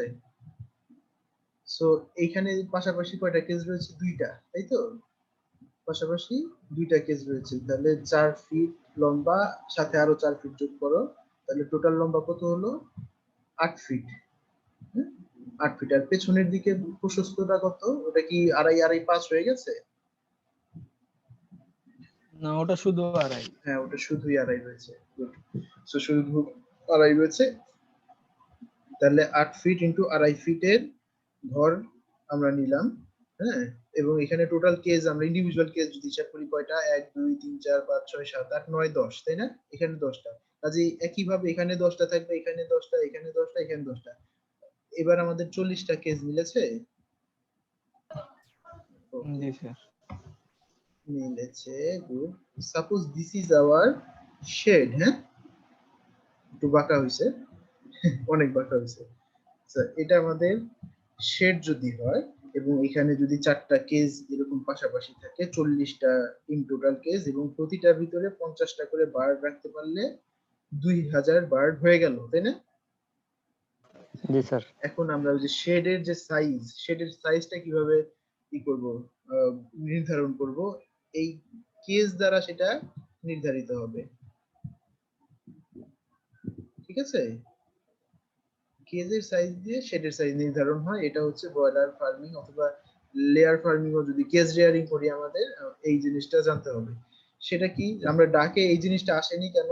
সো এইখানে পাশাপাশি কয়টা কেস রয়েছে? দুইটা, তাই তো? পাশাপাশি দুইটা কেস রয়েছে, তাহলে 4 ফিট লম্বা, সাথে আরো 4 ফিট যোগ করো, তাহলে টোটাল লম্বা কত হলো? 8 ফিট। 8 ফিট। আর পেছনের দিকে প্রশস্ততা কত? ওটা কি 2.5 হয়ে গেছে? না, ওটা শুধু আড়াই। হ্যাঁ, ওটা শুধুই 2.5 রয়েছে। সো শুধু 2.5 রয়েছে। তাহলে 8 ফিট ইন্টু 2.5 ফিটের ঘর আমরা নিলাম। হ্যাঁ, এবং এখানে টোটাল কেজ আমরা ইন্ডিভিজুয়াল কেজ যদি হিসাব করি, কয়টা? 1 2 3 4 5 6 7 8 9 10, তাই না? এখানে 10টা। কাজেই একইভাবে এখানে 10টা থাকবে, এখানে 10টা, এখানে 10টা, এখানে 10টা। এবার আমাদের 40টা কেজ মিলেছে। জি স্যার। মিলেছে, good. Suppose this is our shed. হ্যাঁ, একটু বাঁকা হয়েছে, অনেক বাঁকা হয়েছে। এটা আমাদের শেড যদি হয়, এবং এখানে যদি 4টা কেজ এরকম পাশাপাশি থাকে, 40টা ইন টোটাল কেজ, এবং প্রতিটার ভিতরে 50টা করে বার্ড রাখতে পারলে 2000 বার্ড হয়ে গেল, তাই না? জি স্যার। এখন আমরা ওই যে শেডের যে সাইজ, শেডের সাইজটা কিভাবে কি করব, নির্ধারণ করব? এই কেজ দ্বারা সেটা নির্ধারিত হবে, ঠিক আছে। কেজের সাইজ দিয়ে শেডের সাইজ নির্ধারণ হয়। এটা হচ্ছে ব্রয়লার ফার্মিং অথবা লেয়ার ফার্মিং ও যদি কেজ রেয়ারিং করি, আমাদের এই জিনিসটা জানতে হবে। সেটা কি, আমরা ডাকে এই জিনিসটা আসেনি কেন?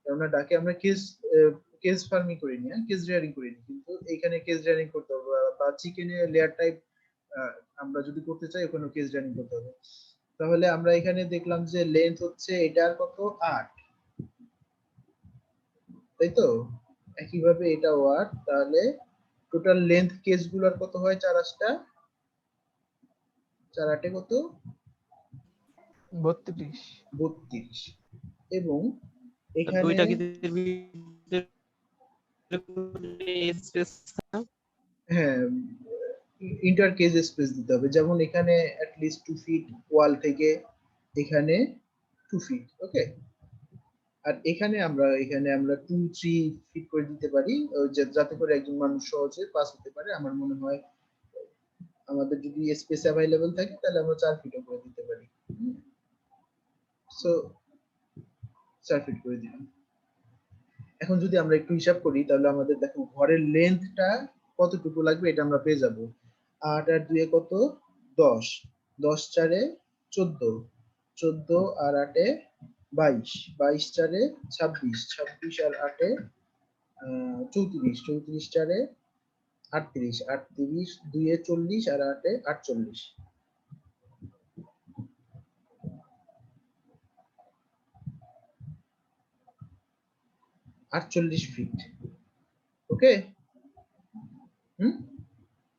কেননা ডাকে আমরা কেজ কেজ ফার্মিং করিনি, কেজ রেয়ারিং করিনি, কিন্তু এখানে কেজ রেয়ারিং করতে হবে। বা চিকেনে লেয়ার টাইপ আমরা যদি করতে চাই, ওখানে কেজ রেয়ারিং করতে হবে। তাহলে আমরা এখানে দেখলাম যে লেন্থ হচ্ছে এটার কত? 8, তাই তো? একইভাবে এটা 8, তাহলে টোটাল লেন্থ কেস গুলোর কত হয়? 4 8টা, 4 8 কত? 32। 32। এবং এখানে দুইটা কেজের ভিতরে হ্যাঁ, ইন্টার কেজ স্পেস দিতে হবে, যেমন এখানে অ্যাটলিস্ট 2 ফিট ওয়াল থেকে এখানে 2 ফিট, ওকে। আর এখানে আমরা 2-3 ফিট করে দিতে পারি, যাতে করে একজন মানুষ সহজে পাস হতে পারে। আমার মনে হয় আমাদের যদি স্পেস অ্যাভেলেবল থাকে তাহলে আমরা 4 ফিটও করে দিতে পারি। সো 4 ফিট করে দিলাম। এখন যদি আমরা একটু হিসাব করি তাহলে আমাদের দেখো ঘরের লেন্থটা কতটুকু লাগবে এটা আমরা পেয়ে যাব। 8 আর 2 এ কত? 10, 10 4 এ 14, 14 আর 8 এ 22, 22 4 এ 26, 26 আর 8 এ 34, 34 4 এ 38, 38 2 এ 40 আর 8 এ 48, 48 ফিট, ওকে।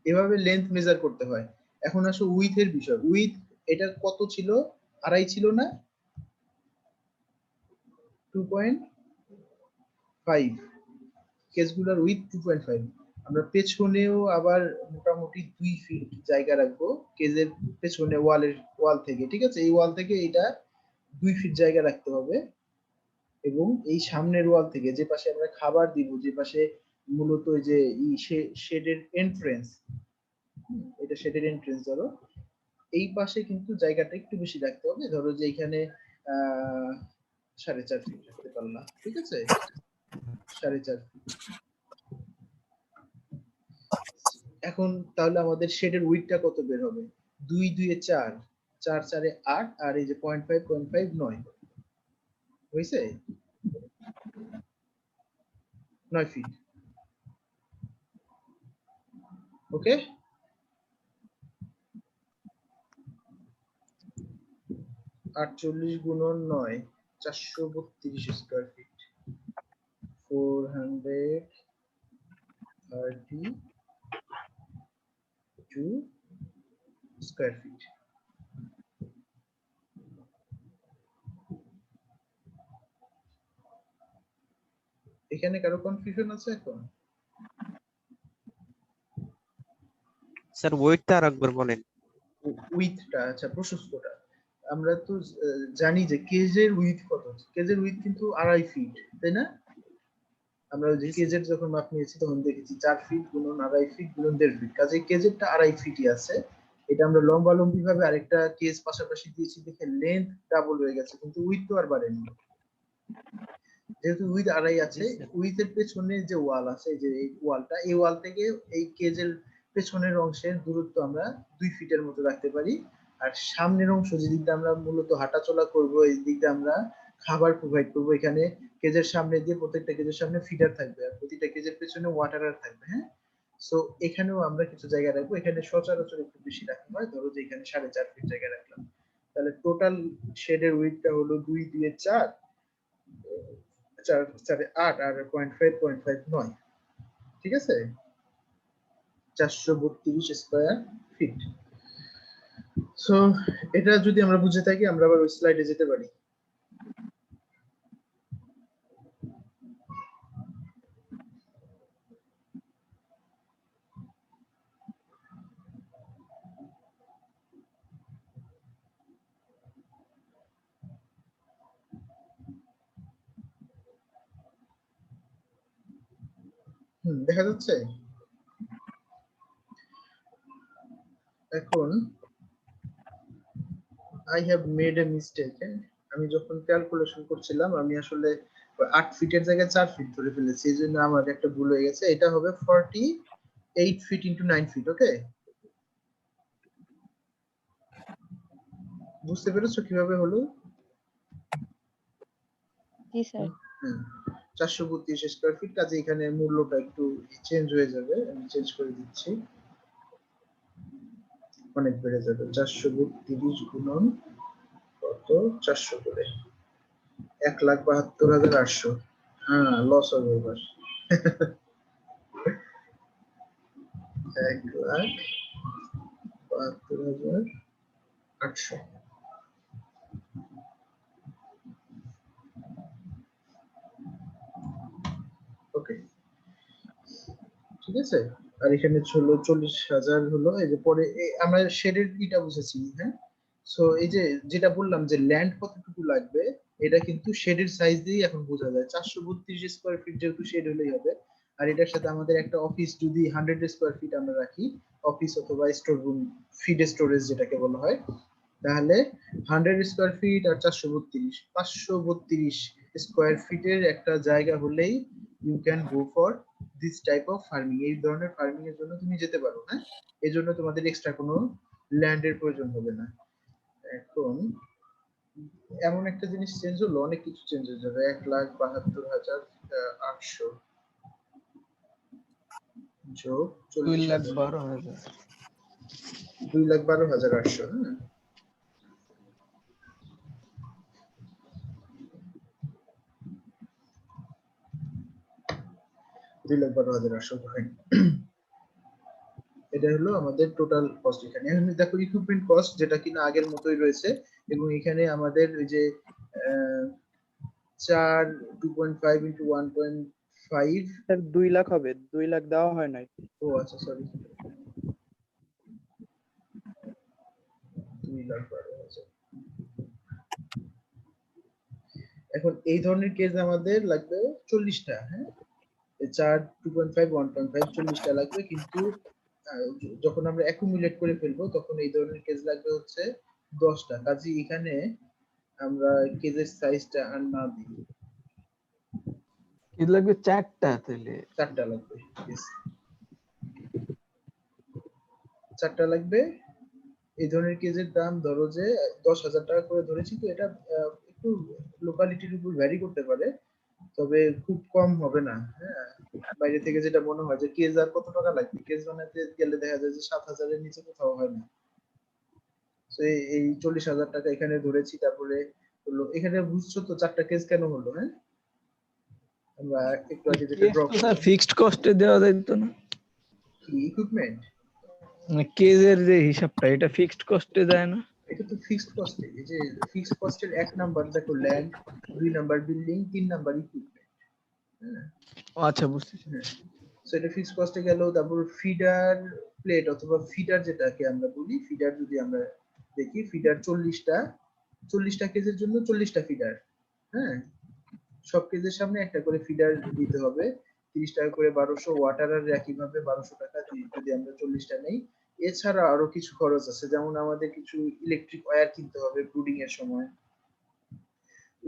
এভাবে লেন্থ মেজার করতে হয়। এখন আসো উইথ এর বিষয়। উইথ এটা কত ছিল? আড়াই ছিল না? 2.5, কেসগুলোর উইথ 2.5। আমরা পেছনেও আবার মোটামুটি 2 ফিট জায়গা রাখবো কেজের পেছনে, ওয়াল থেকে, ঠিক আছে? এই ওয়াল থেকে এটা 2 ফিট জায়গা রাখতে হবে। এবং এই সামনের ওয়াল থেকে যে পাশে আমরা খাবার দিব, যে পাশে মূলত ওই যে শেডের এন্ট্রেন্স, এটা শেডের এন্ট্রেন্স, ধরো এই পাশে কিন্তু জায়গাটা একটু বেশি রাখতে হবে। ধরো যে এখানে 4.5 ফিট রাখতে পারলাম, ঠিক আছে? 4.5 ফিট। এখন তাহলে আমাদের শেডের উইডথটা কত বের হবে? 2 2 এ 4, 4 4 এ 8, আর এই যে 0.5 9 হইছে? 9 ফিট, ওকে। 48 গুণন 9, 432 স্কয়ার ফিট, 432 স্কয়ার ফিট। এখানে কারো কনফিউশন আছে এখন? স্যার ওয়েটটা আর একবার বলেন। উইথটা, আচ্ছা, প্রশস্তটা। আমরা তো জানি যে কেজের উইথ কত। কেজের উইথ কিন্তু 2.5 ফিট, তাই না? আমরা ওই যে কেজের যখন মাপ নিয়েছি তখন দেখেছি 4 ফিট গুণন 2.5 ফিট গুণন 1.5 ফিট, কাজে কেজেরটা 2.5 ফিটই আছে। এটা আমরা লম্বালম্বি ভাবে আরেকটা কেজ পাশাপাশি দিয়েছি দেখে লেন্থ ডাবল হয়ে গেছে, কিন্তু উইথ তো আর বাড়েনি। যেহেতু উইথ 2.5 আছে, উইথের পেছনে যে ওয়াল আছে, যে এই ওয়ালটা, এই ওয়াল থেকে এই কেজের পেছনের অংশের দূরত্ব আমরা 2 ফিটের মতো রাখতে পারি। আর সামনের অংশ যেদিকটা আমরা মূলত হাঁটাচলা করব, এই দিকটা আমরা খাবার প্রোভাইড করব। এখানে কেজের সামনে দিয়ে প্রত্যেকটা কেজের সামনে ফিডার থাকবে, আর প্রতিটা কেজের পেছনে ওয়াটারার থাকবে, হ্যাঁ। সো এখানেও আমরা কিছু জায়গা রাখবো। এখানে সচরাচর একটু বেশি রাখা হয়, ধরো যে এখানে 4.5 ফিট জায়গা রাখলাম। তাহলে টোটাল শেডের উইথটা হলো 2 2 এ 4, 4 4 এ 8, আর 0.5 9, ঠিক আছে? 432 স্কয়ার ফিট। সো এটা যদি আমরা বুঝে থাকি, আমরা আবার ওই স্লাইডে যেতে পারি। দেখা যাচ্ছে? এখন I have made a mistake. আমি যখন ক্যালকুলেশন করছিলাম আমি আসলে 8 ফিটের জায়গায় 4 ফিট ধরে ফেলেছি, এই জন্য আমার একটা ভুল হয়ে গেছে। এটা হবে 48 ফিট ইন্টু 9 ফিট, ওকে? বুঝতে পেরেছো কিভাবে হলো? জি স্যার। 432 স্কয়ার ফিট, কাজে এখানে মূল্যটা একটু চেঞ্জ হয়ে যাবে, আমি চেঞ্জ করে দিচ্ছি। অনেক বেড়ে যাবে, 432 গুণন কত? 400 করে 1,72,800। হ্যাঁ, লস হবে এবার। 1,72,800, ওকে। ঠিক আছে। আর এখানে হলো 40,000 হলো এই যে পরে আমরা শেডের ইটা বুঝেছি, হ্যাঁ। সো এই যে যেটা বললাম যে ল্যান্ড কতটুকু লাগবে, এটা কিন্তু শেডের সাইজ দিয়েই এখন বোঝা যায়। 432 স্কয়ার ফিট যেহেতু শেড হলেই হবে। আর এটার সাথে আমাদের একটা অফিস যদি 100 স্কয়ার ফিট আমরা রাখি, অফিস অথবা স্টোর রুম, ফিড স্টোরেজ যেটাকে বলা হয়, তাহলে 100 স্কয়ার ফিট আর 532 স্কয়ার ফিটের একটা জায়গা হলেই you can go for this type of farming. এই ধরনের ফার্মিং এর জন্য তুমি যেতে পারো, হ্যাঁ। এই জন্য তোমাদের এক্সট্রা কোনো ল্যান্ডের প্রয়োজন হবে না। এখন এমন একটা জিনিস চেঞ্জ হলো, অনেক কিছু চেঞ্জ হয়ে যাবে। 1,72,800 যোগ 2,12,000। 2,12,800, হ্যাঁ। এটা হলো আমাদের টোটাল কস্ট। এখানে এখন দেখো ইকুইপমেন্ট কস্ট যেটা কিনা আগের মতোই রয়েছে, এবং এখানে আমাদের ওই যে 2.5 into 1.5। স্যার 2 লাখ হবে, 2 লাখ দেওয়া হয় নাই। ও আচ্ছা, সরি, 2,12,000। এখন এই ধরনের কেস আমাদের লাগবে 40টা, হ্যাঁ। 2.5 1.5 40টা লাগবে, কিন্তু যখন আমরা অ্যাকুমুলেট করে ফেলবো তখন এই ধরনের কেস লাগবে হচ্ছে 10টা। কাজে এখানে আমরা কেজের সাইজটা আর না দিই, কি লাগবে 4টা তাহলে? 4টা লাগবে। Yes, 4টা লাগবে। এই ধরনের কেজের দাম ধরো যে 10,000 টাকা করে ধরেছি, তো এটা একটু লোকালিটির উপর ভ্যারি করতে পারে, তবে খুব কম হবে না, হ্যাঁ। বাইরে থেকে যেটা মনে হয় যে কেজ আর কত টাকা লাগবে, কেজ বানাতে গেলে দেখা যায় যে 7,000 এর নিচে কোথাও হয় না। তো এই 40,000 টাকা এখানে ধরেছি। তারপরে হলো এখানে বুঝছো তো 4টা কেজ কেন হলো, হ্যাঁ। আমরা একটু আগে যেটা ড্রপ স্যার ফিক্সড কস্টে দেওয়া যাইত না? কি ইকুইপমেন্ট, মানে কেজের যে হিসাবটা এটা ফিক্সড কস্টে যায় না? এটা তো ফিক্সড কস্টে। এই যে ফিক্সড কস্টের 1 নাম্বার দেখো land, 2 number building, 3 number equipment, হ্যাঁ। আচ্ছা বুঝছি। সো এটা ফিক্সড কস্টে গেল। তারপর ফিডার প্লেট অথবা ফিডার যেটাকে আমরা বলি, ফিডার যদি আমরা দেখি, ফিডার 40টা কেজের জন্য 40টা ফিডার, হ্যাঁ। সব কেজের সামনে একটা করে ফিডার দিতে হবে। 30 টাকা করে 1200। ওয়াটার আর একইভাবে 1200 টাকা যদি আমরা 40টা নেই। এছাড়া আরো কিছু খরচ আছে, যেমন আমাদের কিছু ইলেকট্রিক ওয়্যার কিনতে হবে ব্রুডিং এর সময়।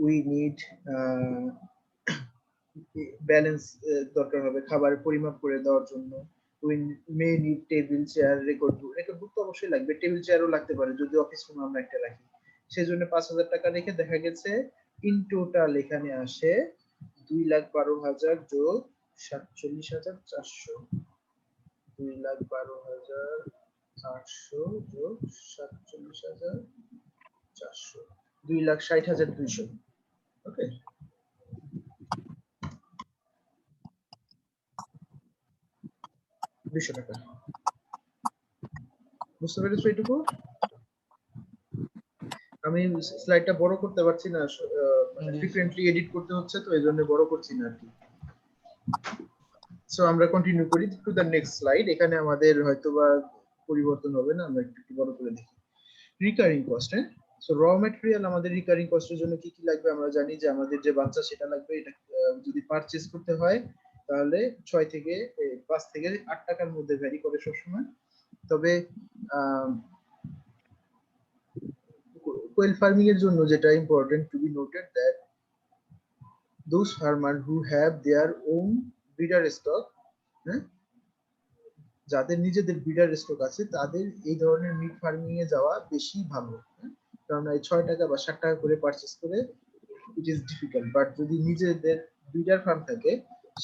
উই নিড ব্যালেন্স দরকার হবে খাবারের পরিমাপ করে দেওয়ার জন্য। We may need table chair, record book তো অবশ্যই লাগবে, টেবিল চেয়ারও লাগতে পারে যদি অফিস রুমে আমরা একটা রাখি। সেজন্য 5,000 টাকা রেখে দেখা গেছে ইন টোটাল এখানে আসে 2,12,000 যোগ 47,400। 2,12,800 যোগ 47,400, 2,60,200। ওকে, টাকা। বুঝতে পেরেছো এটুকু? আমি স্লাইডটা বড় করতে পারছি না, ফ্রিকোয়েন্টলি এডিট করতে হচ্ছে, তো এইজন্য বড় করছি না আর কি। সো আমরা কন্টিনিউ করি টু দ্য নেক্সট স্লাইড। এখানে আমাদের হয়তোবা পরিবর্তন হবে না, আমরা একটু বড় করে দেখি। রিকারিং কস্ট, হ্যাঁ। সো র ম্যাটেরিয়াল আমাদের রিকারিং কস্টের জন্য কি কি লাগবে আমরা জানি, যে আমাদের যে বাচ্চা সেটা লাগবে। এটা যদি পারচেজ করতে হয় তাহলে 5 থেকে 8 টাকার মধ্যে ভ্যারি করে সবসময়। তবে কোয়েল ফার্মিং এর জন্য যেটা important to be noted, that those farmers who have their own breeder stock, হ্যাঁ, যাদের নিজেদের ব্রিডার স্টক আছে তাদের এই ধরনের মিট ফার্মিং এ যাওয়া বেশি ভালো, কারণ এই 6 টাকা বা 7 টাকা করে পারচেজ করে ইট ইজ ডিফিকাল্ট। বাট যদি নিজেদের ব্রিডার ফার্ম থাকে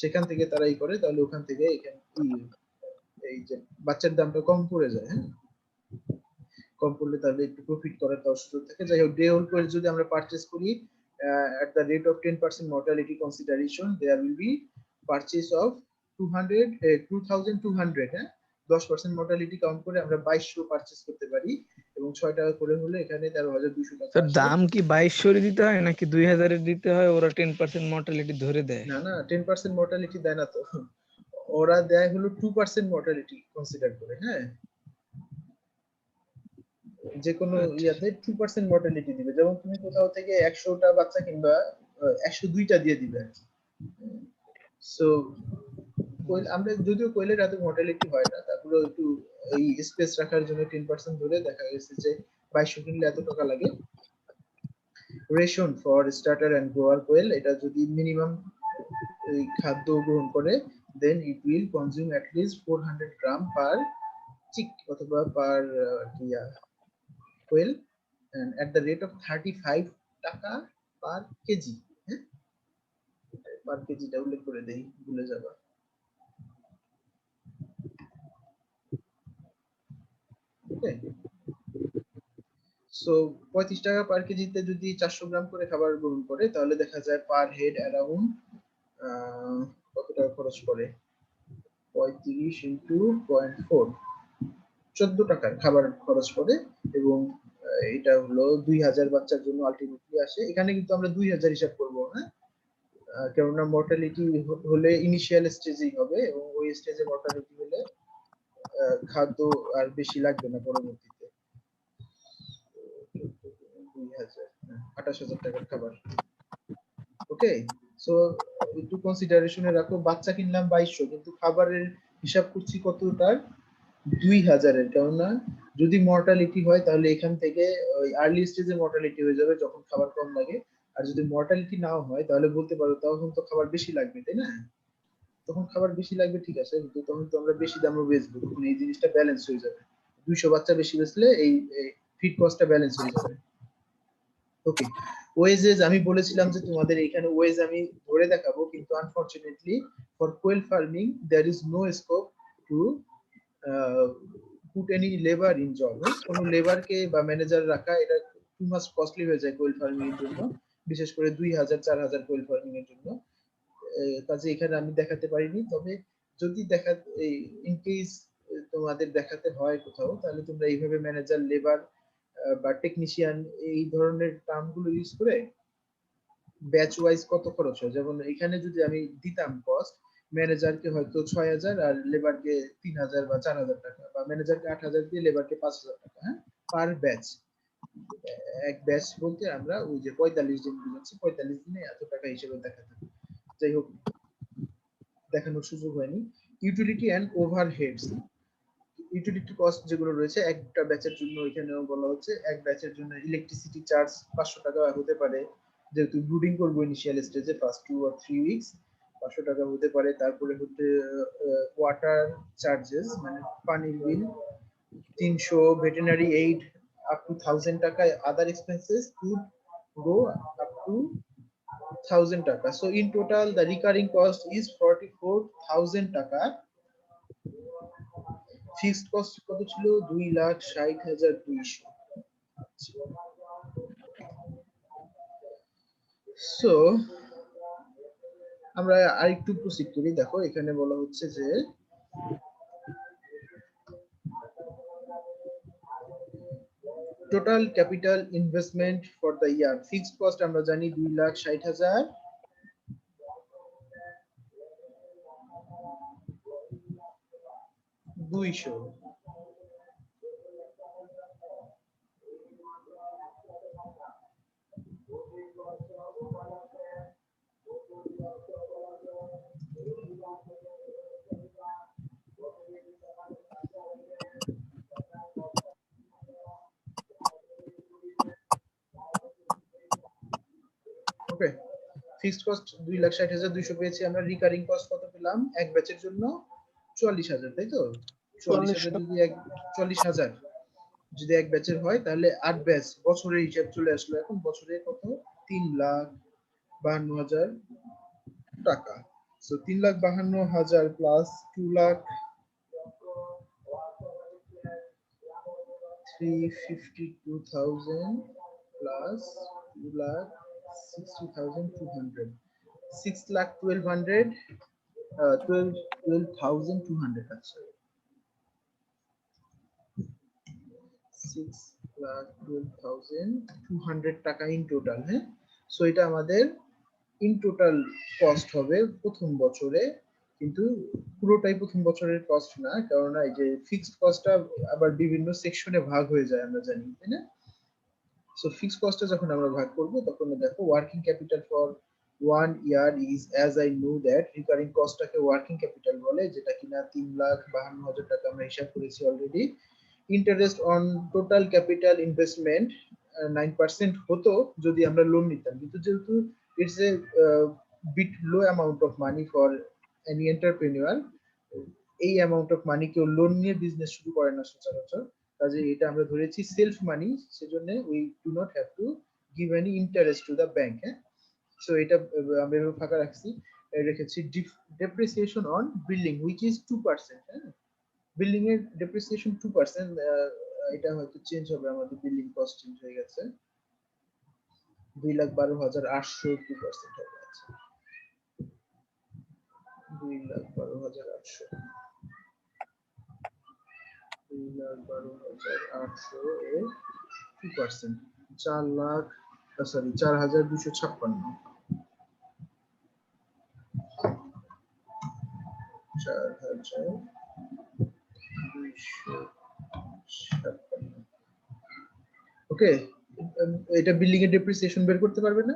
সেখান থেকে তারা এই করে, তাহলে ওখান থেকে এই যে বাচ্চার দামটা কম পড়ে যায়, হ্যাঁ। কম পড়লে তাহলে একটু প্রফিট করার সুযোগ থাকে। যাই হোক, ডে ওল্ড করে যদি আমরা পারচেজ করি at the rate of 10% mortality consideration, there will be purchase of 2,200, হ্যাঁ। 10% mortality কাউন্ট করে আমরা 2200 পারচেজ করতে পারি, এবং 6 টাকা করে হলে এখানে 13,200 টাকা। স্যার দাম কি 2200 এর দিতে হয় নাকি 2000 এর দিতে হয়? ওরা 10% মর্টালিটি ধরে দেয়? না না, 10% mortality দেয় না তো। ওরা দেয় হলো 2% মর্টালিটি কনসিডার করে, হ্যাঁ, যে কোনো আচ্ছা। ইয়াতে 2% মর্টালিটি দিবে। যেমন তুমি কোথাও থেকে 100টা বাচ্চা কিংবা 102টা দিয়ে দিবে। সো আমরা যদিও কোয়েলের এত মর্টালিটি হয় না, তারপরে একটু এই স্পেস রাখার জন্য 10% ধরে দেখা গেছে যে 2200 কিনলে এত টাকা লাগে। Ration for starter and grower quail, এটা যদি মিনিমাম এই খাদ্য গ্রহণ করে, then it will consume at least 400 gram per chick অথবা per Koel and at the rate of 35 টাকা পার কেজি। হ্যাঁ, পার কেজিটা উল্লেখ করে দেই, ভুলে যাবা। ওকে, সো 35 টাকা পার কেজিতে যদি 400 গ্রাম করে খাবার গ্রহণ করে, তাহলে দেখা যায় পার হেড অ্যারাউন্ড কত টাকা খরচ করে, 35 ইন্টু 0.4, 14 টাকার খাবার খরচ করে। এবং এটা হলো 2000 বাচ্চার জন্য আলটিমেটলি আসে। এখানে কিন্তু আমরা 2000 হিসাব করবো, হ্যাঁ, কেননা মর্টালিটি হলে ইনিশিয়াল স্টেজেই হবে, এবং ওই স্টেজে মর্টালিটি হলে খাদ্য আর বেশি লাগবে না পরবর্তীতে। 28,000 টাকার খাবার। ওকে, সো একটু কনসিডারেশনে রাখো, বাচ্চা কিনলাম 2200, কিন্তু খাবারের হিসাব করছি কতটার, 2000-এর। কেননা যদি মর্টালিটি হয় তাহলে এখান থেকে ওই আর্লি স্টেজে মর্টালিটি হয়ে যাবে যখন খাবার কম লাগে। আর যদি মর্টালিটি নাও হয় তাহলে বলতে পারো তখন তো খাবার বেশি লাগবে, তাই না? তখন খাবার বেশি লাগবে, ঠিক আছে, কিন্তু তখন তো আমরা বেশি দামে বেচবো, তখন এই জিনিসটা ব্যালেন্স হয়ে যাবে। 200 বাচ্চা বেশি বেচলে এই ফিড কস্টটা ব্যালেন্স হয়ে যাবে। ওকে, ওয়েজেস আমি বলেছিলাম যে তোমাদের এখানে ওয়েজ আমি ধরে দেখাবো, কিন্তু unfortunately for quail farming there is no scope to put any labour in job. কোন লেবারকে বা ম্যানেজার রাখা এটা টু মাচ কস্টলি হয়ে যায় কোয়েল ফার্মিং এর জন্য, বিশেষ করে 2000-4000 কোয়েল ফার্মিং এর জন্য। কাজে এখানে আমি দেখাতে পারিনি। তবে যদি দেখা ইন কেস তোমাদের দেখাতে হয় কোথাও, তাহলে তোমরা এইভাবে ম্যানেজার, লেবার বা টেকনিশিয়ান এই ধরনের টার্মগুলো ইউজ করে ব্যাচ ওয়াইজ কত খরচ হয়, যেমন এখানে যদি আমি দিতাম কস্ট, ম্যানেজারকে হয়তো 6000 আর লেবারকে 3000 বা 4000 টাকা, বা ম্যানেজারকে 8000 দিয়ে লেবারকে 5000 টাকা, হ্যাঁ, পার ব্যাচ। এক ব্যাচ বলতে আমরা ওই যে 45 দিন বুঝাচ্ছি, 45 দিনে এত টাকা হিসেবে দেখাতে। যাই হোক, দেখানোর সুযোগ হয়নি। ইউটিলিটি এন্ড ওভারহেডস, ইউটিলিটি কস্ট যেগুলো রয়েছে একটা ব্যাচের জন্য, এখানেও বলা হচ্ছে এক ব্যাচের জন্য ইলেকট্রিসিটি চার্জ 500 টাকা হতে পারে, যেহেতু ব্রুডিং করবো ইনিশিয়াল স্টেজে ফার্স্ট 2 or 3 উইকস, 500 টাকা হতে পারে। তারপরে হচ্ছে ওয়াটার চার্জেস, মানে পানির বিল 300, ভেটেরিনারি এইড আপ টু 1000 টাকা, আদার expenses could go up two 1000 টাকা। So in total the recurring cost is 44,000 টাকা। ফিক্সড কস্ট কত ছিল, 2,60,200। সো আমরা আরেকটু প্রসিড করি। দেখো এখানে বলা হচ্ছে যে total capital investment for the year, fixed cost আমরা জানি 2,60,000, দুইশো। ওকে, ফিক্সড কস্ট 2,60,200 পেয়েছি আমরা। রিকারিং কস্ট কত পেলাম এক ব্যাচের জন্য, 44,000, তাই তো? 44,000 যদি 40,000 যদি এক ব্যাচের হয়, তাহলে 8 ব্যাচ বছরের হিসাব চলে আসলো। এখন বছরে কত, 3,52,000 টাকা। সো 3,52,000 প্লাস 2,352,000 প্লাস 2,60,200, 6,12,200, 12,200, আচ্ছা 6,12,200 টাকা ইন টোটাল। হ্যাঁ, সো এটা আমাদের ইন টোটাল কস্ট হবে প্রথম বছরে। কিন্তু পুরোটাই প্রথম বছরের কস্ট না, কারণ এই যে ফিক্সড কস্টটা আবার বিভিন্ন সেকশনে ভাগ হয়ে যায় আমরা জানি, তাই না? সো ফিক্সড কস্টটা যখন আমরা ভাগ করব তখন দেখো working capital for 1 year is as I know that, recurring কস্টটাকে ওয়ার্কিং ক্যাপিটাল বলে, যেটা কিনা 3,52,000 টাকা আমরা হিসাব করেছি already. Interest on total capital investment 9% হতো যদি আমরা লোন নিতাম, কিন্তু যেহেতু it's a bit low amount of money for any entrepreneur, এই অ্যামাউন্ট অফ মানি কেউ লোন নিয়ে বিজনেস শুরু করে না সচরাচর, কাজে এটা আমরা ধরেছি সেলফ মানি, সেজন্য we do not have to give any interest to the bank. হ্যাঁ, সো এটা আমরা এভাবে ফাঁকা রাখছি, রেখেছি depreciation on building which is 2%। হ্যাঁ, বিল্ডিং এর ডেপ্রিসিয়েশন 2%, এটা হয়তো চেঞ্জ হবে, আমাদের বিল্ডিং কস্ট চেঞ্জ হয়ে গেছে, 2,12,800 2% হবে। আচ্ছা, 2,12,800 2,12,800 এর 2%, 4,256 4,256। ওকে, এটা বিল্ডিং এর ডেপ্রিসিয়েশন বের করতে পারবে না,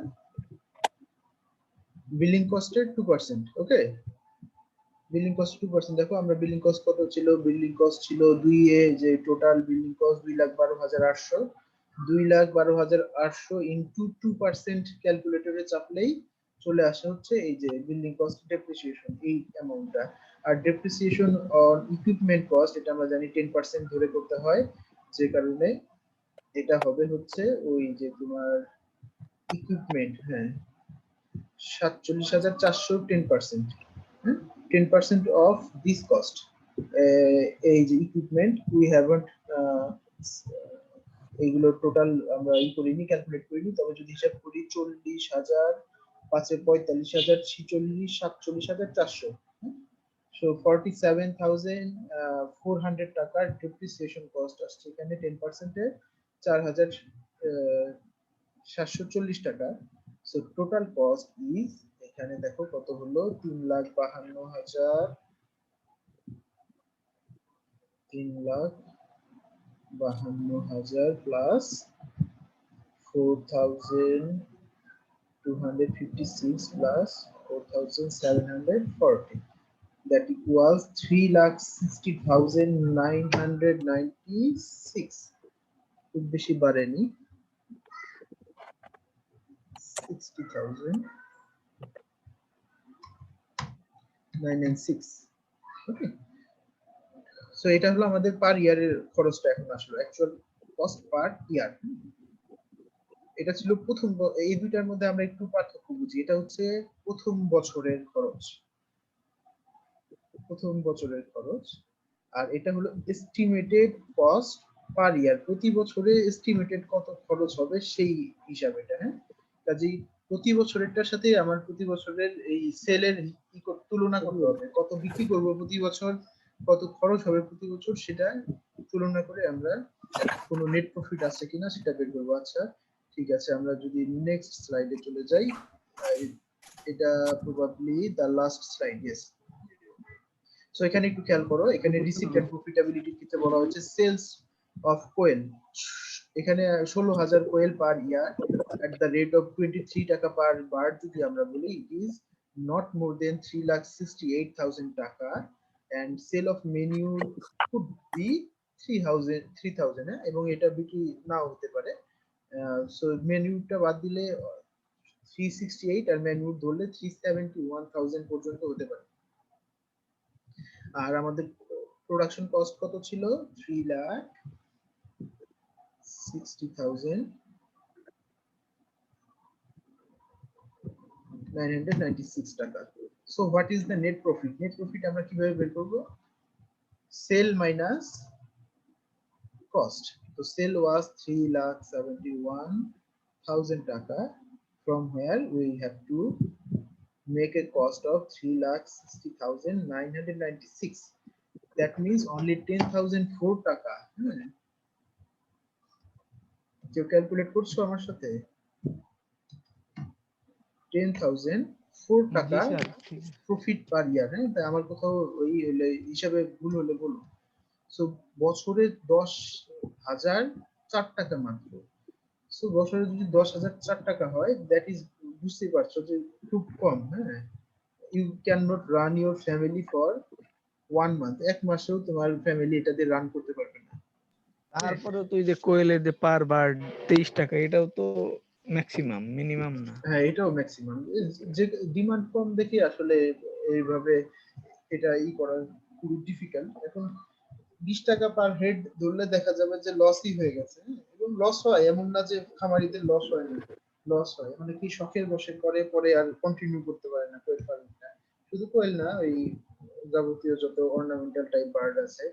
বিল্ডিং কস্টের 2%। ওকে, বিল্ডিং কস্ট 2%। দেখো আমরা বিল্ডিং কস্ট কত ছিল, বিল্ডিং কস্ট ছিল 2 এ, যে টোটাল বিল্ডিং কস্ট 2,12,800, 2,12,800 ইনটু 2% ক্যালকুলেটরে চাপলেই চলে আসে হচ্ছে এই যে বিল্ডিং কস্ট ডেপ্রিসিয়েশন, এই অ্যামাউন্টটা। আর ডেপ্রিসিয়েশন অন ইকুইপমেন্ট কস্ট, এটা আমরা জানি 10% ধরে করতে হয়, যে কারণে এটা হবে হচ্ছে ওই যে তোমার ইকুইপমেন্ট, হ্যাঁ, 47,400 10%, 10% of this cost। এই যে ইকুইপমেন্ট উই হ্যাভন্ট এইগুলো টোটাল আমরা করিনি, ক্যালকুলেট করিনি, তবে যদি হিসাব করি 40,000 5 45,000 46 47,400, সো 47,400 টাকার ডেপ্রিসিয়েশন কস্ট আসছে এখানে, 10% এ 4,740 টাকা। সো টোটাল কস্ট ইজ, এখানে দেখো কত হলো, 3,52,000 প্লাস 4,256 প্লাস 4,740, that equals 3,60,996। খুব বেশি বাড়েনি, 60,996। ওকে, সো এটা হলো আমাদের পার ইয়ারের খরচটা। এখন আসলে অ্যাকচুয়াল কস্ট পার ইয়ার, এটা ছিল প্রথম, এই দুইটার মধ্যে আমরা একটু পার্থক্য বুঝি। এটা হচ্ছে প্রথম বছরের খরচ, প্রথম বছরের খরচ, আর এটা হলো এস্টিমেটেড কস্ট পার ইয়ার, প্রতি বছরে এস্টিমেটেড কত খরচ হবে সেই হিসাবে এটা। হ্যাঁ, কাজেই প্রতি বছরেরটার সাথে আমার প্রতি বছরের এই সেলের তুলনা করতে হবে, কত বিক্রি করব প্রতি বছর, কত খরচ হবে প্রতি বছর, সেটা তুলনা করে আমরা কোনো নেট প্রফিট আছে কিনা সেটা বের করবো। আচ্ছা ঠিক আছে, আমরা যদি নেক্সট স্লাইডে চলে যাই, এটা probably the last slide. Yes, so এখানে একটু খেয়াল করো, এখানে রিসিপ্ট এন্ড প্রফিটেবিলিটির ক্ষেত্রে বলা হচ্ছে সেলস অফ কোয়েল, এখানে 16,000 কোয়েল পার ইয়ার at the rate of 23 টাকা পার বার যদি আমরা বলি, it is not more than 3,68,000 টাকা, and sale of menu could be 3,000, এবং এটা বিক্রি নাও হতে পারে। সো মেনুটা বাদ দিলে 368 আর মেনু ধরলে 371,000 পর্যন্ত হতে পারে। আর আমাদের প্রোডাকশন কস্ট কত ছিল, 3,60,996 টাকা। So what is the net profit? Net profit আমরা কিভাবে বের করব? Sale minus cost. তো সেল ওয়াজ 3,71,000 টাকা, from where we have to make a cost of 3,60,996. That means only 10,004 টাকা। কেউ ক্যালকুলেট করছো আমার সাথে? 10,004 টাকা জি স্যার ঠিক আছে। প্রফিট পার ইয়ার। হ্যাঁ, তাই আমার কোথাও ওই হলে হিসাবে ভুল হলে বলো। সো বছরে 10,004 টাকা মাত্র। সো বছরে যদি 10,004 টাকা হয়, দ্যাট ইজ, বুঝতেই পারছো যে খুব কম। হ্যাঁ, you can not run your family for 1 month, 1 মাসেও তোমার ফ্যামিলি এটা দিয়ে রান করতে পারবে না। তারপরে তুই যে কোয়েলের যে পার বার্ড 23 টাকা, এটাও তো ম্যাক্সিমাম, মিনিমাম না। হ্যাঁ, এটাও ম্যাক্সিমাম। যে ডিমান্ড কম দেখে আসলে এইভাবে এটা করা খুবই ডিফিকাল্ট। এখন 20 টাকা পার হেড ধরলে দেখা যাবে যে লসই হয়ে গেছে। হ্যাঁ, এবং লস হয় এমন না যে খামারিদের লস হয় না, লস হয়। মানে কি, শখের বসে করে, পরে আর কন্টিনিউ করতে পারে না কোয়েল ফার্মিংটা। শুধু কোয়েল না, ওই যাবতীয় যত অর্নামেন্টাল টাইপ বার্ড আছে,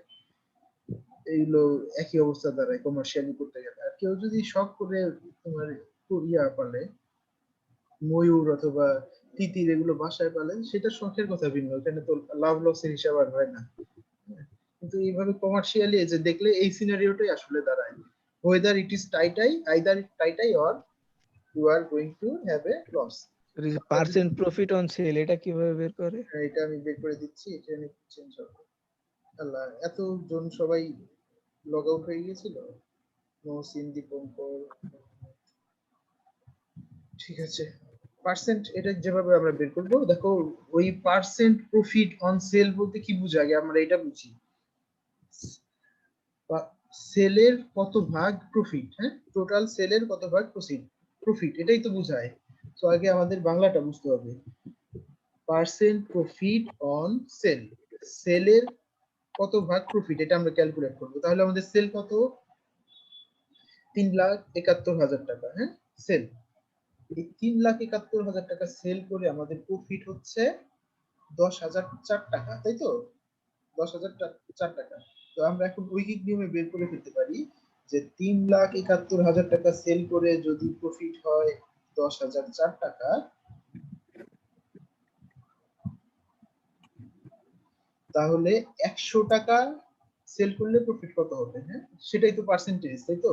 এইগুলো একই অবস্থা দাঁড়ায় কমার্শিয়ালি করতে গেলে। আর কেউ যদি শখ করে তোমার পালে, ময়ূর অথবা তিতির, এগুলো বাসায় পালে, সেটা শখের কথা ভিন্ন, এখানে তো লাভ লসের হিসাব আর হয় না। কিন্তু এইভাবে কমার্শিয়ালি যে দেখলে এই সিনারিওটাই আসলে দাঁড়ায়, whether it is either tie or you are going to have a loss। Percent profit on sell, এটা কিভাবে বের করে? এটা আমি বের করে দিচ্ছি, এটা আমি চেঞ্জ হবে। আল্লাহ, এতজন সবাই লগ আউট হয়ে গিয়েছিল। মহসিন, দীপঙ্কর, ঠিক আছে। পার্সেন্ট, এটা যেভাবে আমরা বের করবো, দেখো, ওই পার্সেন্ট প্রফিট অন সেল বলতে কি বুঝা, আগে আমরা এটা বুঝি। সেলের কত ভাগ প্রফিট, হ্যাঁ, টোটাল সেলের কত ভাগ প্রফিট, এটাই তো বুঝায়। তো আগে আমাদের বাংলাটা বুঝতে হবে। পার্সেন্ট প্রফিট অন সেল, সেলের কত ভাগ প্রফিট, এটা আমরা ক্যালকুলেট করবো। তাহলে আমাদের সেল কত? 3,71,000 টাকা। হ্যাঁ, সেল, এই 3,71,000 টাকা সেল করে আমাদের প্রফিট হচ্ছে 10,004 টাকা, তাই তো? 10,004 টাকা। তো আমরা এখন ঐকিক নিয়মে বের করে ফেলতে পারি যে 3,71,000 টাকা সেল করে যদি প্রফিট হয় 10,004 টাকা, তাহলে 100 টাকা সেল করলে প্রফিট কত হবে? হ্যাঁ, সেটাই তো পার্সেন্টেজ, তাই তো?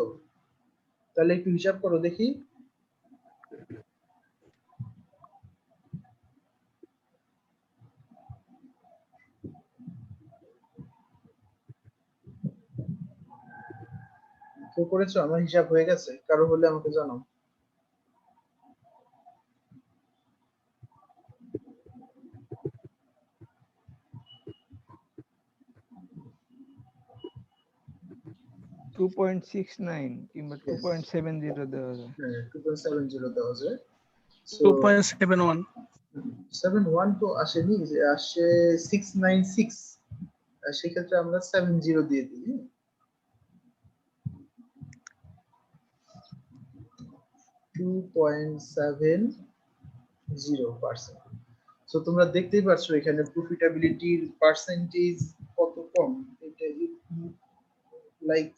তাহলে একটু হিসাব করো দেখি। কেউ করেছো? আমার হিসাব হয়ে গেছে, কারো হলে আমাকে জানাও। টু 2.69 কিংবা 2.70 দেওয়া যায়। হ্যাঁ, 2.70 দেওয়া যায়। So, 2.71 7.1 তো আসেনি, যে আসে 696। সেক্ষেত্রে আমরা 70 দিয়ে দিই। 2.70%। সো তোমরা দেখতেই পাচ্ছ এখানে প্রফিটাবিলিটির পার্সেন্টেজ কত কম। এটা like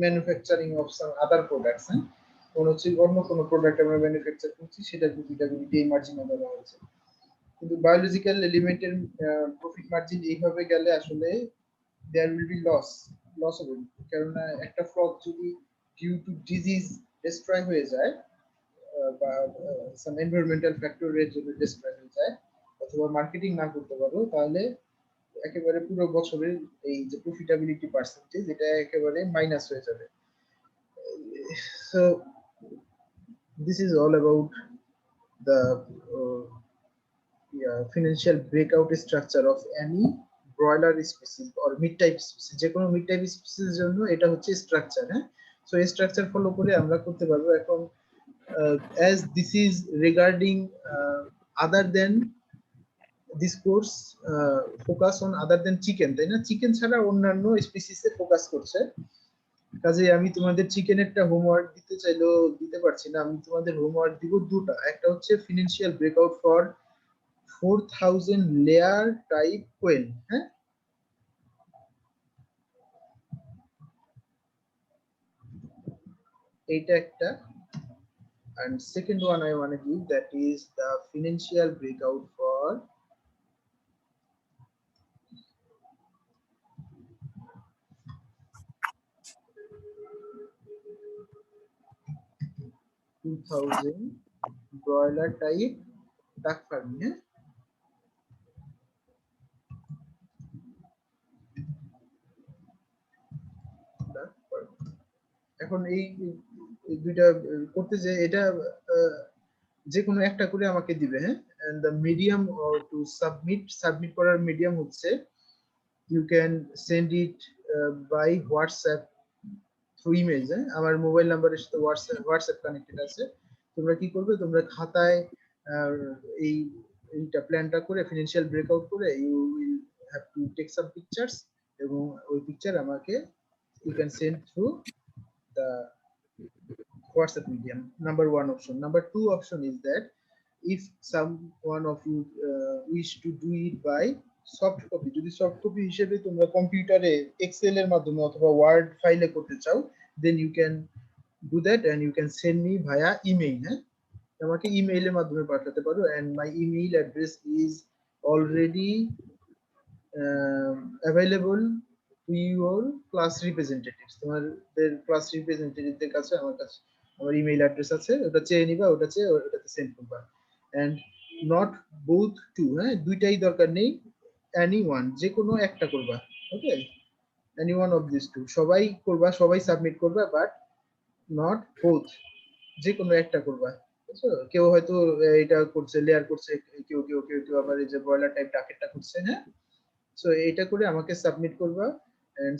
manufacturing of some other products. হ্যাঁ, মনে হচ্ছে অন্য কোনো প্রোডাক্ট আমরা ম্যানুফ্যাকচার করছি, সেটা প্রফিটাবিলিটি এই মার্জিনে দেওয়া হয়েছে। কিন্তু বায়োলজিক্যাল এলিমেন্টের প্রফিট মার্জিন এইভাবে গেলে আসলে দেয়ার উইল বি লস হবে। কেননা একটা ফ্রগ যদি ডিউ টু ডিজিজ ডিস্ট্রয় হয়ে যায়, বা সাম এনভায়রনমেন্টাল ফ্যাক্টরের জন্য ডিস্ট্রয় হয়ে যায়, অথবা মার্কেটিং না করতে পারো, তাহলে একেবারে পুরো বছরের এই যে প্রফিটাবিলিটি পার্সেন্টেজ, এটা একেবারে মাইনাস হয়ে যাবে। So this is all about the financial breakout structure of any broiler species or mid type species। যে কোনো মিড টাইপ স্পিসিস জন্য এটা হচ্ছে স্ট্রাকচার। হ্যাঁ, সো এই স্ট্রাকচার ফলো করে আমরা করতে পারবো। এখন as this is regarding other than this course focus on other than chicken, তাই না? চিকেন ছাড়া অন্যান্য স্পিসিসে ফোকাস করছে। কাজে আমি তোমাদের চিকেনেরটা হোমওয়ার্ক দিতে চাইলেও দিতে পারছি না। আমি তোমাদের হোমওয়ার্ক দিব দুটা। একটা হচ্ছে financial breakout for 4,000 layer type quail. হ্যাঁ, এইটা একটা। and second one I want to give, that is the financial breakout for 2,000 broiler type ডাক ফার্মিং, হ্যাঁ ডাক ফার্মিং। এখন এই দুইটা করতে যে এটা যে কোনো একটা করে আমাকে দিবে, হ্যাঁ। And the medium to submit করার মিডিয়াম হচ্ছে you can send it by WhatsApp through image, হ্যাঁ। আমার মোবাইল নাম্বারের সাথে হোয়াটসঅ্যাপ কানেক্টেড আছে। তোমরা কি করবে, তোমরা খাতায় এই এইটা প্ল্যানটা করে ফিনান্সিয়াল ব্রেকআউট করে you will have to take some pictures এবং ওই পিকচার আমাকে you can send through the WhatsApp medium. Number one option. Number two option is that if someone of you wish to do it by soft copy, যদি soft copy হিসেবে তোমরা কম্পিউটারে Excel এর মাধ্যমে অথবা ওয়ার্ড ফাইলে করতে চাও, then you can do that and you can send me via email, হ্যাঁ। আমাকে ইমেইলের মাধ্যমে পাঠাতে পারো, and my email address is already available to your class representatives. তোমাদের ক্লাস রিপ্রেজেন্টেটিভদের কাছে আমার ইমেইল অ্যাড্রেস আছে, ওটা চেয়ে নিবা, ওটাতে সেন্ড করবা। এন্ড নট বোথ টু, হ্যাঁ, দুইটাই দরকার নেই, এনি ওয়ান, যে কোনো একটা করবা, okay. Any one of this two, সবাই করবা, সবাই সাবমিট করবা, বাট নট বোথ, যে কোনো একটা করবা, বুঝছো? কেউ হয়তো এটা করছে, লেয়ার করছে, কেউ কেউ কেউ কেউ আবার এই যে ব্রয়লার টাইপ ডাকেটটা করছে, হ্যাঁ। সো এটা করে আমাকে সাবমিট করবা, and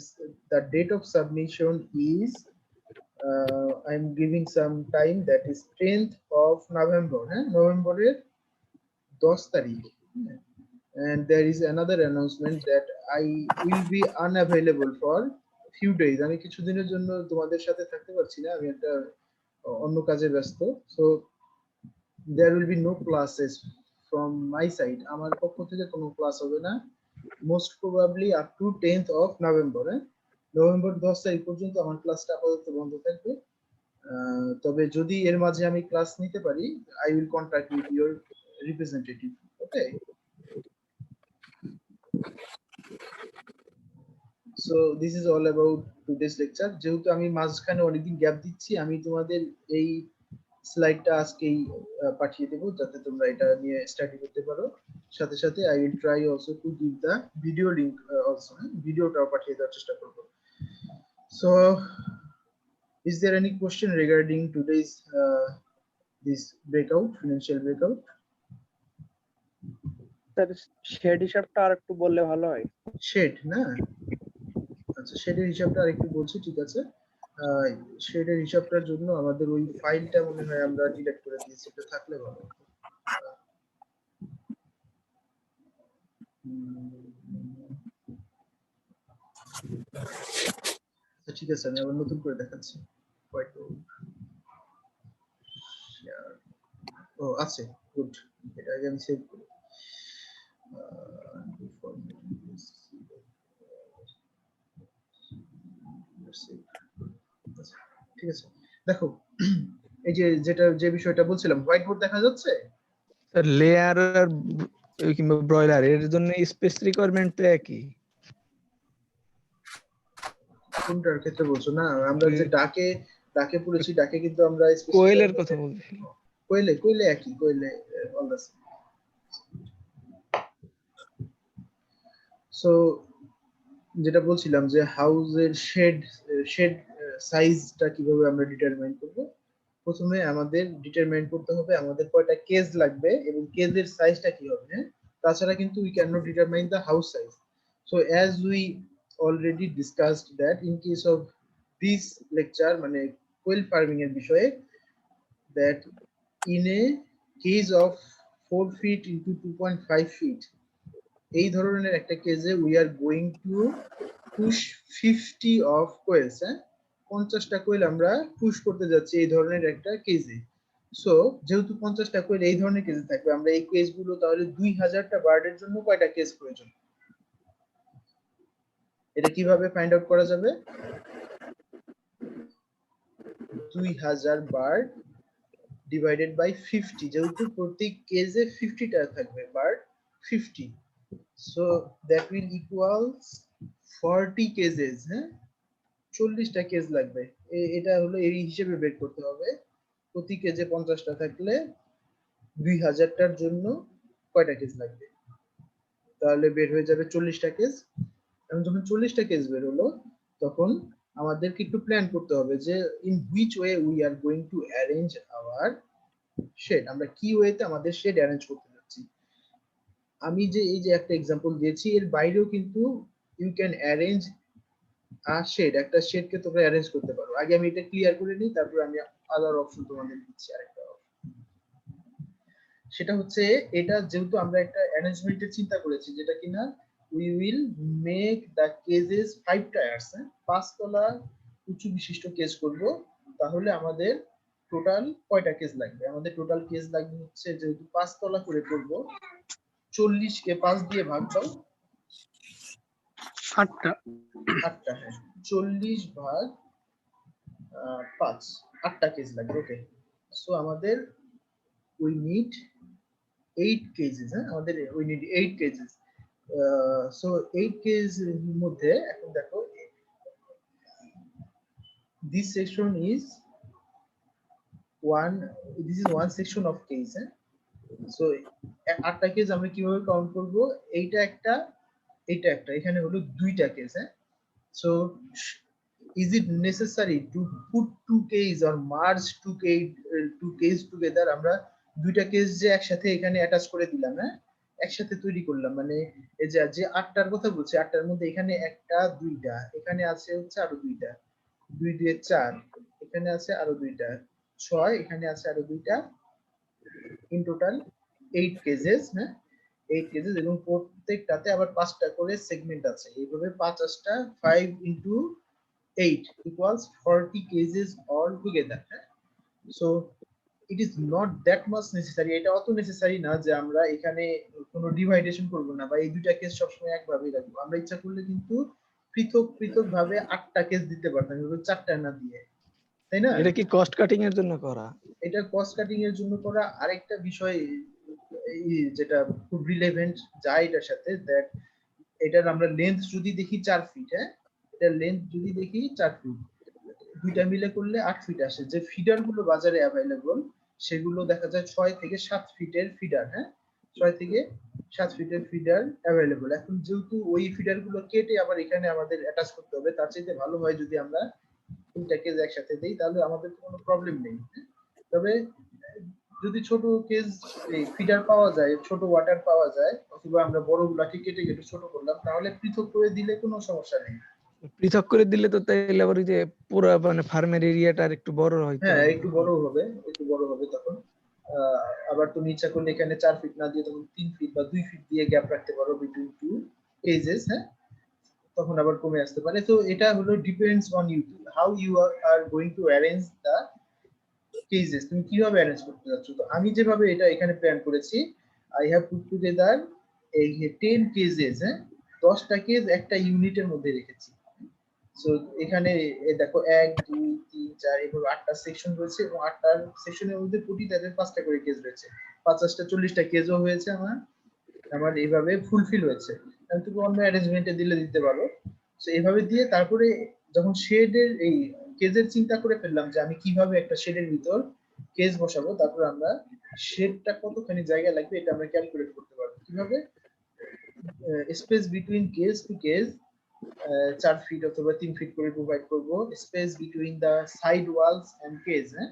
the date of submission is I'm giving some time, that is 10th of November, হ্যাঁ, নভেম্বরের 10 তারিখ। And there is another announcement that I will be unavailable for few days. আমি কিছুদিনের জন্য তোমাদের সাথে থাকতে পারছি না, আমি একটা অন্য কাজে ব্যস্ত। So there will be no classes from my side, আমার পক্ষ থেকে কোনো ক্লাস হবে না, most probably up to 10th of November, হ্যাঁ। নভেম্বর 10 তারিখ পর্যন্ত আমার ক্লাসটা আপাতত বন্ধ থাকবে। তবে যদি এর মাঝে আমি ক্লাস নিতে পারি, I will contact with your representative, okay? So this is all about today's lecture. যেহেতু আমি মাঝখানে অনেকদিন গ্যাপ দিচ্ছি, আমি তোমাদের এই স্লাইডটা আজকেই পাঠিয়ে দেবো, যাতে তোমরা এটা নিয়ে স্টাডি করতে পারো। সাথে সাথে I will try also to give the video link also, ভিডিওটাও পাঠিয়ে দেওয়ার চেষ্টা করব। So is there any question regarding today's this breakout, financial breakout? Sir shed হিসাবটা আর একটু বললে ভালো হয়। শেড না, আচ্ছা শেডের হিসাবটা আরেকটু বলছি, ঠিক আছে। শেডের হিসাবটার জন্য আমাদের ওই ফাইলটা মনে হয় আমরা ডিলিট করে দিয়েছি, এটা থাকলে ভালো হতো। ঠিক আছে, আমি আবার নতুন করে দেখাচ্ছি। ও আছে, গুড, এটা আগে আমি সেভ করি। ঠিক আছে, দেখো এই যে বিষয়টা বলছিলাম, হোয়াইট বোর্ড দেখা যাচ্ছে? লেয়ার আর কিংবা ব্রয়লার এর জন্য স্পেস রিকোয়ারমেন্ট তো একই। কোনটার ক্ষেত্রে বলছো? না, আমরা যে ডাকে পড়েছি, ডাকে কিন্তু আমরা কোয়েলের কথা বলছি। কোয়েলে একই, কোয়েলে অল দ্য সেম। সো যেটা বলছিলাম যে হাউসের শেড সাইজটা কিভাবে আমরা ডিটারমাইন করব। প্রথমে আমাদের ডিটারমাইন করতে হবে আমাদের কয়টা কেজ লাগবে এবং কেজের সাইজটা কি হবে। তাছাড়া কিন্তু we can not determine the house size. So as we already discussed that in case of this lecture, মানে কোয়েল ফার্মিং এর বিষয়ে, that in a cage of 4 feet into 2.5 feet, এই ধরনের একটা কেজে we are going to push 50 of quails, হ্যাঁ, 50টা কোয়েল আমরা পুশ করতে যাচ্ছি এই ধরনের একটা কেজে। সো যেহেতু 50টা কোয়েল এই ধরনের কেজে থাকবে, আমরা এই কেজগুলো তাহলে 2000টা বার্ডের জন্য কয়টা কেজ প্রয়োজন, এটা কিভাবে ফাইন্ড আউট করা যাবে? 2000 বার্ড ডিভাইডেড বাই 50, যেহেতু প্রতি কেজে 50টা থাকবে bird, 50, so that will equals 40 cases, হ্যাঁ, 40টা কেজ লাগবে। এটা হলো এই হিসেবে বের করতে হবে। প্রতি কেজে 50টা থাকলে 2000টার জন্য কয়টা কেস লাগবে? তাহলে বের হয়ে যাবে 40টা কেস। এবং যখন 40টা কেস বের হলো তখন আমাদেরকে একটু প্ল্যান করতে হবে যে in which way we are going to arrange our shed, আমরা কি ওয়েতে আমাদের শেড অ্যারেঞ্জ করতে যাচ্ছি। আমি যে এই যে একটা এক্সাম্পল দিয়েছি এর বাইরেও কিন্তু ইউ ক্যান অ্যারেঞ্জ শেড, একটা শেডকে তোমরা অ্যারেঞ্জ করতে পারো। আগে আমি এটা ক্লিয়ার করে নিই, তারপর আমি আদার অপশন তোমাদের দিচ্ছি। আরেকটা সেটা হচ্ছে এটা যেহেতু আমরা একটা অ্যারেঞ্জমেন্টের চিন্তা করেছি যেটা কিনা we will make the কেজেস 5 tyres, 5 তলা উঁচু বিশিষ্ট কেজ করব। তাহলে আমাদের টোটাল কয়টা কেজ লাগবে? আমাদের টোটাল কেজ লাগবে হচ্ছে যেহেতু 5 তলা করে করব 40 কে 5 দিয়ে ভাগ দাও 8টা। 8টা, হ্যাঁ 40 ভাগ 5, 8টা কেজ লাগবে। ওকে, সো আমাদের উই নিড 8 কেজেস, হ্যাঁ আমাদের উই নিড 8 কেজেস। সো 8 কেজ মধ্যে এখন দেখো this section is one, this is one section of case, হ্যাঁ। সো 8টা কেজ আমরা কিভাবে কাউন্ট করব? এইটা একটা, এটা একটা, এখানে হলো 2টা কেজ, হ্যাঁ। So is it necessary to put two case or merge two case together? আমরা 2টা কেস যে একসাথে এখানে অ্যাটাচ করে দিলাম, হ্যাঁ একসাথে তৈরি করলাম, মানে এই যে যে 8টার কথা বলছি 8টার মধ্যে এখানে একটা 2টা, এখানে আছে হচ্ছে আরো 2টা, 2 2 4, এখানে আছে আরো 2টা 6, এখানে আছে আরো 2টা, ইন টোটাল 8 কেসেস, হ্যাঁ 8 কেসেস। এবং প্রত্যেকটাতে আবার 5টা করে সেগমেন্ট আছে, এইভাবে 5 5টা 5 into 8 equals 40 cases all together, হ্যাঁ। So it is not that much necessary, এটা অত নেসেসারি না যে আমরা এখানে কোনো ডিভাইডেশন করব না বা এই 2টা কেস সবসময় একভাবেই রাখবো। আমরা ইচ্ছা করলে কিন্তু পৃথক পৃথক ভাবে 8টা কেস দিতে পারতাম, এভাবে 4টা না দিয়ে, তাই না? এটা কি কস্ট কাটিং এর জন্য করা? এটা কস্ট কাটিং এর জন্য করা। আরেকটা বিষয় যেটা খুব রিলেভেন্ট যায় এটার সাথে, দ্যাট এটার আমরা লেন্থ যদি দেখি 4 ফিট, হ্যাঁ এটার লেন্থ যদি দেখি 4 ফিট, 2টা মিলে করলে 8 ফিট আসে। যে ফিডার গুলো বাজারে অ্যাভেলেবল সেগুলো দেখা যায় 6 থেকে 7 ফিটের ফিডার, হ্যাঁ 6 থেকে 7 ফিটের ফিডার অ্যাভেলেবল। এখন যেহেতু ওই ফিডার গুলো কেটে আবার এখানে আমাদের অ্যাটাচ করতে হবে, তার চাইতে ভালো হয় যদি আমরা তিনটা কেজ একসাথে দেই, তাহলে আমাদের কোনো প্রবলেম নেই। তবে যদি ছোট কেজ ফিডার পাওয়া যায়, ছোট ওয়াটার পাওয়া যায়, অথবা আমরা বড়গুলাকে কেটে কেটে ছোট করলাম, তাহলে পৃথক করে দিলে কোনো সমস্যা নেই। পৃথক করে দিলে তো তাইলে আবার ওই যে পুরো মানে ফার্মের এরিয়াটা আর একটু বড় হয়। হ্যাঁ একটু বড় হবে, একটু বড় হবে তখন। আবার তুমি ইচ্ছা করলে এখানে 4 ফিট না দিয়ে তখন 3 ফিট বা 2 ফিট দিয়ে গ্যাপ রাখতে পারো বিটুইন টু কেজেস, হ্যাঁ তখন আবার কমে আসতে পারে। তো এটা হলো depends on you, how you are going to arrange the cages, তুমি কিভাবে অ্যারেঞ্জ করতে যাচ্ছ। তো আমি যেভাবে এটা এখানে প্ল্যান করেছি, আই হ্যাভ পুট টুগেদার এই 10 কেজেস, হ্যাঁ 10টা কেজ একটা ইউনিটের মধ্যে রেখেছি। সো এখানে দেখো 1 2 3 4 এভাবে 8টা সেকশন রয়েছে এবং 8টার সেকশনের মধ্যে প্রতিটাতে 5টা করে কেজ রয়েছে, 50টা 40টা কেজও হয়েছে আমার এইভাবে ফুলফিল হয়েছে। তুমি অন্য অ্যারেঞ্জমেন্টে দিলে দিতে পারো। সো এইভাবে দিয়ে তারপরে যখন শেডের এই কেজের চিন্তা করে ফেললাম যে আমি কিভাবে একটা শেডের ভিতর কেজ বসাবো, তারপর আমরা শেডটা কতখানি জায়গা লাগবে এটা আমরা ক্যালকুলেট করতে পারবো কিভাবে। Space between cage to cage 4 feet অথবা 3 ফিট করে প্রোভাইড করব। Space between the side walls and cage, হ্যাঁ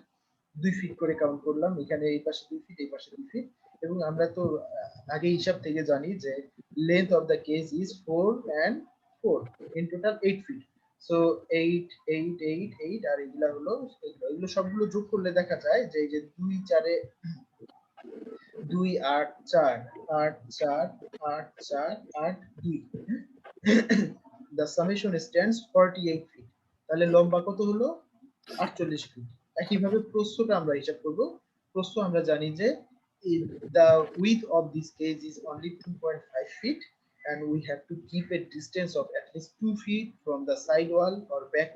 2 ফিট করে কাউন্ট করলাম, এখানে এই পাশে 2 ফিট এই পাশে 2 ফিট। এবং আমরা তো আগে হিসাব থেকে জানি যে length of the cage is 4 and 4, in total 8 feet. So 8 8 8 8 আর এগুলা হলো এগুলো সবগুলো যোগ করলে দেখা যায় যে এই যে 2 4 এ 2 8 4 8 4 8 4 8 2, the summation stands 48 feet। তাহলে লম্বা কত হলো? 48 ফিট। একইভাবে প্রস্থটা আমরা হিসাব করব। প্রস্থ আমরা জানি যে the width of this cage is only 2.5 feet and we have to keep a distance of at least 2 feet from the side wall or back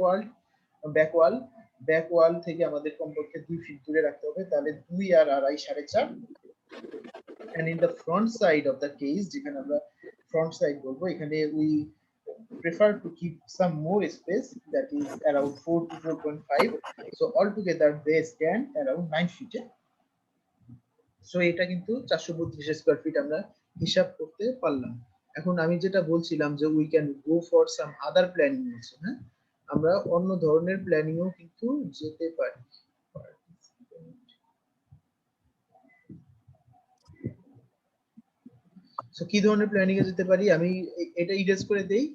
wall থেকে আমাদের কমপক্ষে 2 ফিট দূরে রাখতে হবে, তাহলে 2 আর আড়াই 4.5। and in the front side of the cage, যেখানে আমরা front side বলবো, এখানে we prefer to keep some more space, that is around 4 to 4.5, so altogether they stand around 9 feet। So এটা কিন্তু 432 স্কয়ার ফিট আমরা হিসাব করতে পারলাম। এখন আমি যেটা বলছিলাম যে we can go for some other planning also, হ্যাঁ, আমরা অন্য ধরনের প্ল্যানিংও কিন্তু যেতে পারি। সো কি ধরনের প্ল্যানিং এ যেতে পারি, আমি এটা ইরেজ করে দেই।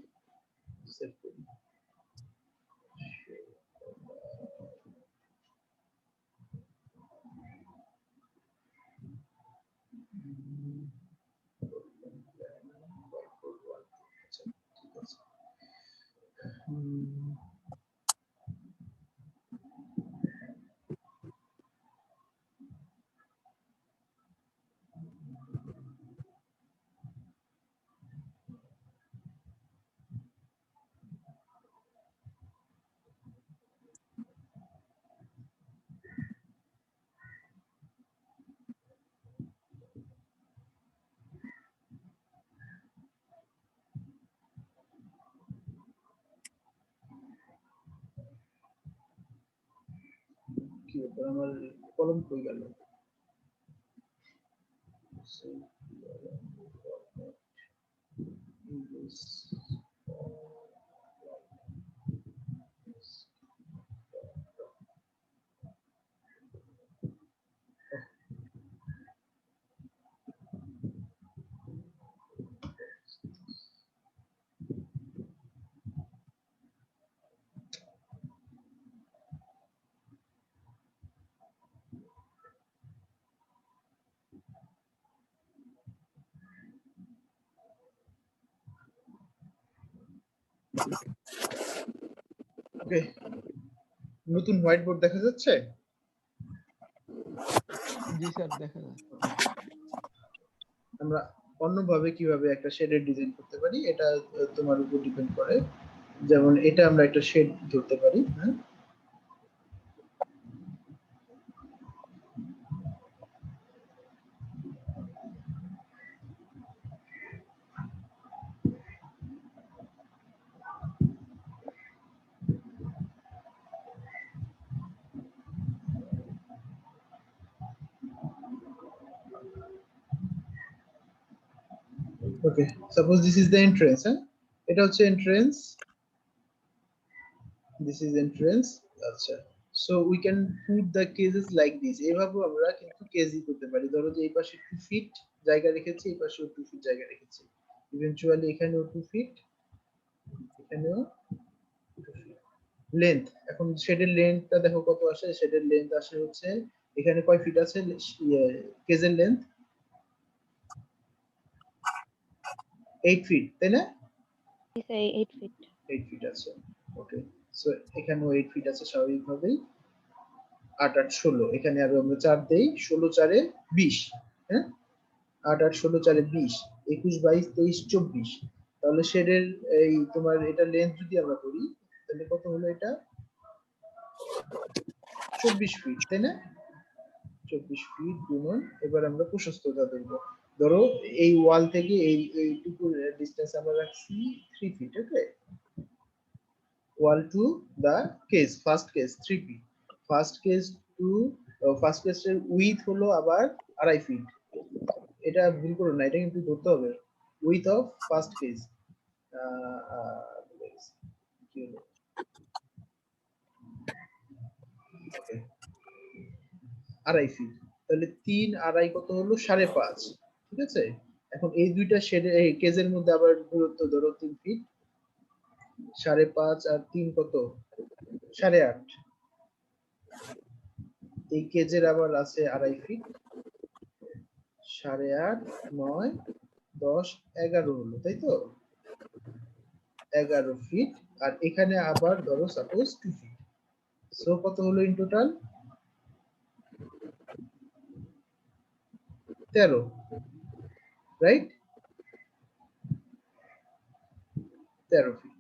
কি ব্যাপার, আমার কলম কই গেল? ওকে, নতুন হোয়াইট বোর্ড দেখা যাচ্ছে? জি স্যার দেখা যায়। আমরা অন্যভাবে কিভাবে একটা শেডের ডিজাইন করতে পারি এটা তোমার উপর ডিপেন্ড করে। যেমন এটা আমরা একটা শেড ধরতে পারি, হ্যাঁ, okay, suppose this is the entrance, হ্যাঁ, এটা হচ্ছে এন্ট্রেন্স, দিস ইজ এন্ট্রেন্স। আচ্ছা, so we can put the cages like this, এইভাবে আমরা কিন্তু কেজি করতে পারি। ধরো যে এই পাশে 2 ফিট জায়গা রেখেছি, এই পাশেও 2 ফিট জায়গা রেখেছি, ইভেন্চুয়ালি এখানেও 2 ফিট, এখানেও 2 ফিট লেন্থ। এখন শেডের লেন্থটা দেখো কত আসে, শেডের লেন্থ আসে হচ্ছে এখানে কয় ফিট আছে কেজের লেন্থ? 8 ফিট, তাই না? জি স্যার 8 ফিট। 8 ফিট আছে, ওকে। সো এখানেও 8 ফিট আছে স্বাভাবিকভাবেই। 8 8 16, এখানে আরো আমরা 4 দেই, 16 4 20, হ্যাঁ, 8 8 16 4 20, 21 22 23 24। তাহলে শেডের এই তোমার এটা লেন্থ যদি আমরা করি তাহলে কত হলো, এটা 24 ফিট, তাই না? 24 ফিট গুণন, এবার আমরা প্রশস্ততা ধরবো। ধরো এই ওয়াল থেকে এইটুকু ডিসটেন্স আমরা রাখছি 3 feet, okay. Wall to the case, first case 3 feet, first case to first কেসের উইথ হলো আবার 2.5 ফিট। এটা ভুল করো না, এটা কিন্তু ধরতে হবে উইথ অফ ফার্স্ট কেস। কি হলো, ওকে, 2.5 ফিট। তাহলে 3 2.5 কত হলো, 5.5, ঠিক আছে। এখন এই দুইটা শেডের এই কেজের মধ্যে আবার দূরত্ব ধরো 3 ফিট, 5.5 আর 3 কত, 8.5। এই কেজের আবার আছে 2.5 ফিট, 8.5 9 10 11 হলো, তাই তো? 11 ফিট। আর এখানে আবার ধরো সাপোজ 2 ফিট, সো কত হলো ইন টোটাল? 13, রাইট? 13 ফিট।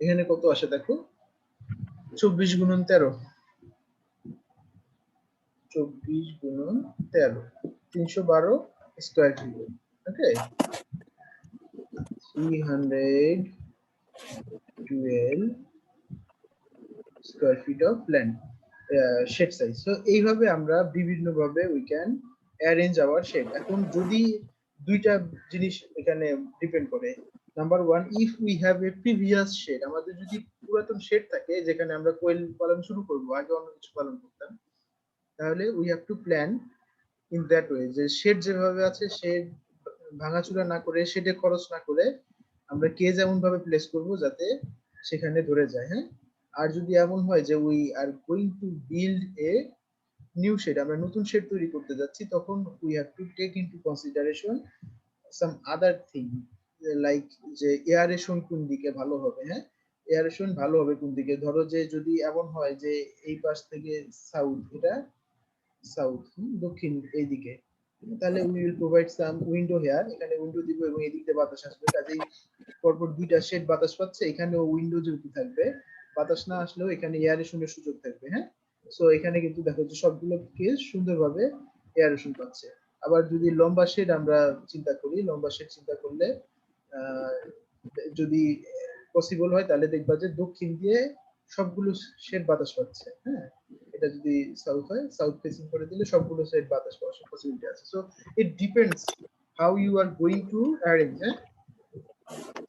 এখানে কত আসে দেখো, 24 গুণন 13, 24 গুণন 13, 312 square feet, okay. 312 square feet of land shed size. So এইভাবে আমরা বিভিন্ন ভাবে we can arrange our shed. এখন যদি দুইটা জিনিস এখানে ডিপেন্ড করে, number one, if we have a previous shed, আমাদের যদি পুরাতন শেড থাকে যেখানে আমরা কোয়েল পালন শুরু করব, আগে অন্য কিছু পালন করতাম, তাহলে we have two plan in that way যে শেড যেভাবে আছে শেড ভাঙাচুরা না করে, শেডে খরচ না করে আমরা কেজ এমন ভাবে প্লেস করব যাতে সেখানে ধরে যায়। হ্যাঁ, আর যদি এমন হয় যে we are going to build a new shed, আমরা নতুন শেড তৈরি করতে যাচ্ছি, তখন we have to take into consideration some other thing, like যে এয়ারেশন কোন দিকে ভালো হবে। হ্যাঁ, এয়ারেশন ভালো হবে কোন দিকে, ধরো যে যদি এমন হয় যে এই পাশ থেকে সাউথ, এটা সাউথ দক্ষিণ এই দিকে, তাহলে we will provide some window here, এখানে উইন্ডো দিব এবং এই দিক দিয়ে বাতাস আসবে, কাজেই পরপর দুইটা শেড বাতাস পাচ্ছে, এখানেও উইন্ডো যেহেতু থাকবে, বাতাস না আসলেও এখানে এয়ারেশনের সুযোগ থাকবে। হ্যাঁ, সো এখানে কিন্তু দেখো যে সবগুলো কেস সুন্দরভাবে এয়ারেশন পাচ্ছে। আবার যদি লম্বা শেড আমরা চিন্তা করি, লম্বা শেড চিন্তা করলে যদি পসিবল হয় তাহলে দেখবা যে দক্ষিণ দিয়ে সবগুলো শেড বাতাস পাচ্ছে। হ্যাঁ, এটা যদি সাউথ হয়, সাউথ ফেসিং করে দিলে সবগুলো শেড বাতাস পাওয়ার পসিবিলিটি আছে। So it depends how you are going to arrange. হ্যাঁ,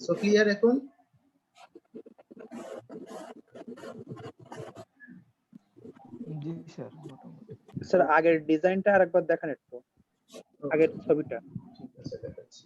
সো ক্লিয়ার এখন? জি স্যার, মোটামুটি। স্যার আগের ডিজাইনটা আরেকবার দেখান একটু, আগের ছবিটা। ঠিক আছে, দেখাচ্ছি।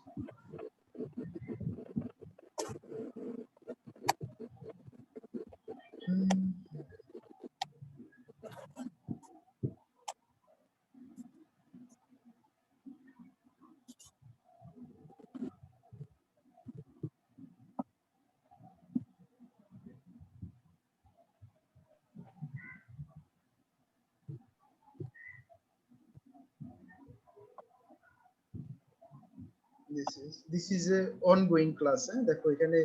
This is a ongoing class. হ্যাঁ, দেখো এখানে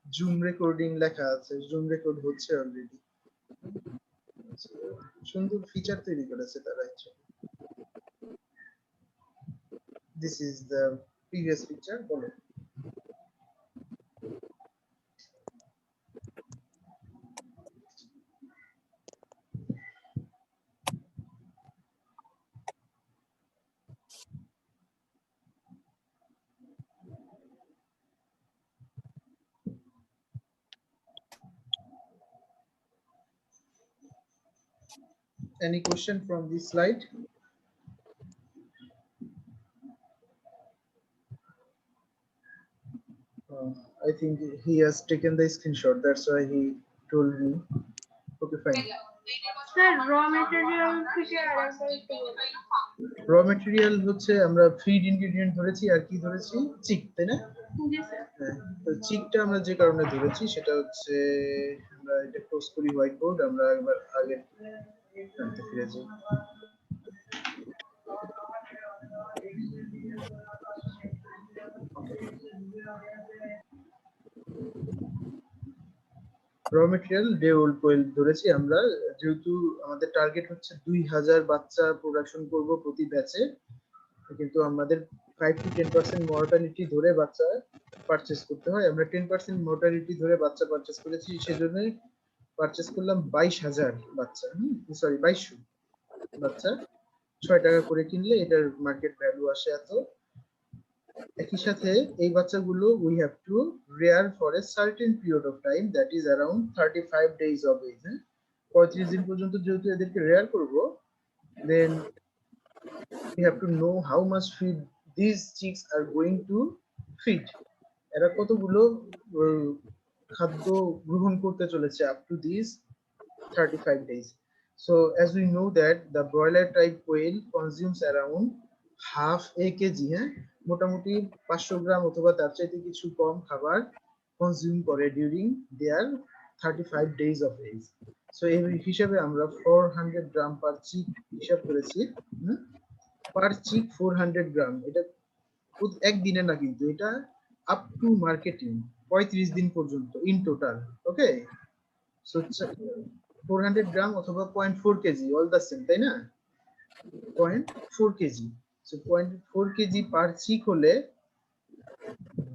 জুম রেকর্ডিং লেখা আছে, জুম রেকর্ড হচ্ছে অলরেডি। সুন্দর ফিচার তৈরি করেছে তারা। This is the previous picture. বলো। Any question from this slide? I think he has taken the screenshot. That's why he told me. Okay, fine. Sir র material থেকে আরেকবার একটু বলুন। র ম্যাটেরিয়াল হচ্ছে আমরা ফিড ইনগ্রেডিয়েন্ট ধরেছি আর কি ধরেছি, চিক, তাই না? জি স্যার। হ্যাঁ, তো চিকটা আমরা যে কারণে ধরেছি সেটা হচ্ছে, আমরা এটা ক্লোজ করি হোয়াইট বোর্ড, আমরা একবার আগে জানতে ফিরে যাই। র মেটেরিয়াল ডে ওল্ড কোয়েল ধরেছি আমরা, যেহেতু আমাদের টার্গেট হচ্ছে 2000 বাচ্চা প্রোডাকশন করব প্রতি ব্যাচে, কিন্তু আমাদের 5 to 10% মর্টালিটি ধরে বাচ্চা পারচেজ করতে হয়। আমরা 10% মর্টালিটি ধরে বাচ্চা পারচেজ করেছি, সেজন্য পারচেজ করলাম 22000 বাচ্চা, সরি 2200 বাচ্চা। 6 টাকা করে কিনলে এটার মার্কেট ভ্যালু আসে এত। একই সাথে এই বাচ্চাগুলো we have to rear for a certain period of time, that is around 35 days of age. 35 দিন পর্যন্ত যেহেতু এদেরকে রেয়ার করব, দেন we have to know how much feed these chicks are going to feed. এরা কতগুলো খাদ্য গ্রহণ করতে চলেছে up to these 35 days. So as we know that the broiler type quail consumes around half a kg, হ্যাঁ, মোটামুটি 500 গ্রাম অথবা তার চাইতে কিছু কম খাবার কনজিউম করে during there 35 days of age. So এই হিসাবে আমরা 400 গ্রাম পার চিক হিসাব করেছি। পার চিক 400 গ্রাম, এটা একদিনে না, কিন্তু এটা আপ টু মার্কেটিং 35 দিন পর্যন্ত ইন টোটাল। ওকে, সো 400 গ্রাম অথবা 0.4 কেজি, অল দ্য সেম, তাই না? 0.4 কেজি, সো 0.4 কেজি পার চিক হলে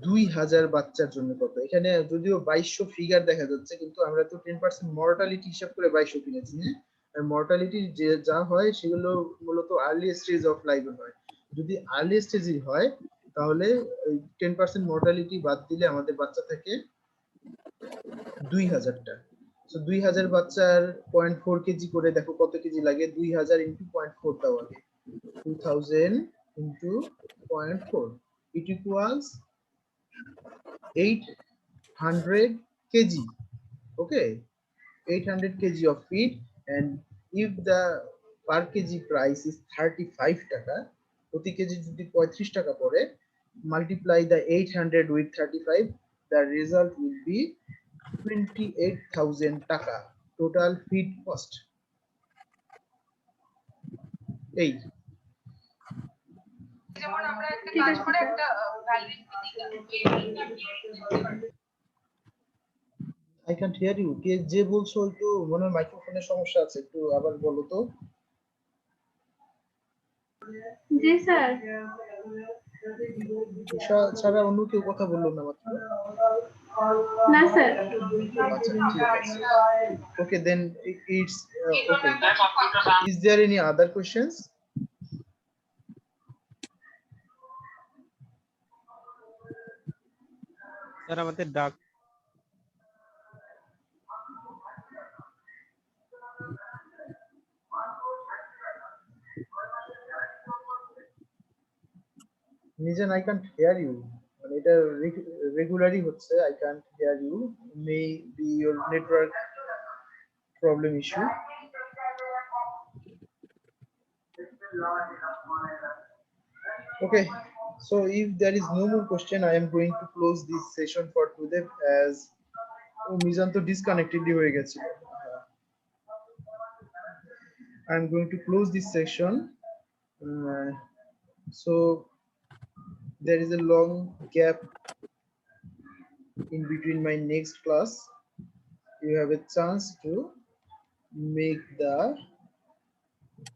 2000 বাচ্চার জন্য কত? এখানে যদিও 2200 ফিগার দেখা যাচ্ছে, কিন্তু আমরা তো 10% মর্টালিটি হিসাব করে 2200 কিনেছি। হ্যাঁ, আর মর্টালিটি যে যা হয় সেগুলো মূলত আর্লি স্টেজ অফ লাইফে হয়। যদি আর্লি স্টেজে হয় তাহলে 10% মর্টালিটি বাদ দিলে আমাদের বাচ্চা থাকে 2000টা। সো 2000 বাচ্চার 0.4 কেজি করে দেখো কত কেজি লাগে। 2000 ইন্টু 0.4 দাও আগে, 2000 into 0.4, it equals 800 kg. Okay, 800 kg of feed, and if the per kg price is 35 টাকা, প্রতি কেজি যদি 35 টাকা পড়ে, multiply the 800 with 35, the result will be 28,000 টাকা total feed cost. এই ঠিক আছে sir. I can't hear you. কে যে বলছো একটু মনে হয় মাইক্রোফোনের সমস্যা আছে, একটু আবার বলো তো। জি স্যার। ঈশা ছাড়া অন্য কেউ কথা বললো না মাত্র। না স্যার। আচ্ছা ঠিক আছে। Okay, then it's okay. Is there any other questions? Sir আমাদের ডাক Nijan, I can't hear you. মানে এটা রেগুলারই হচ্ছে, I can't hear you. Maybe your network problem issue. Okay, so if there is no more question, I am going to close this session for today, as Mizan to disconnected হয়ে গেছিল। I am going to close this session. So there is a long gap in between my next class. You have a chance to make the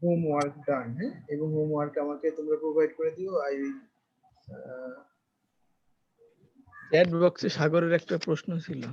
homework done. এবং homework আমাকে তোমরা provide করে দিও। I chat বক্সে সাগরের একটা প্রশ্ন ছিল।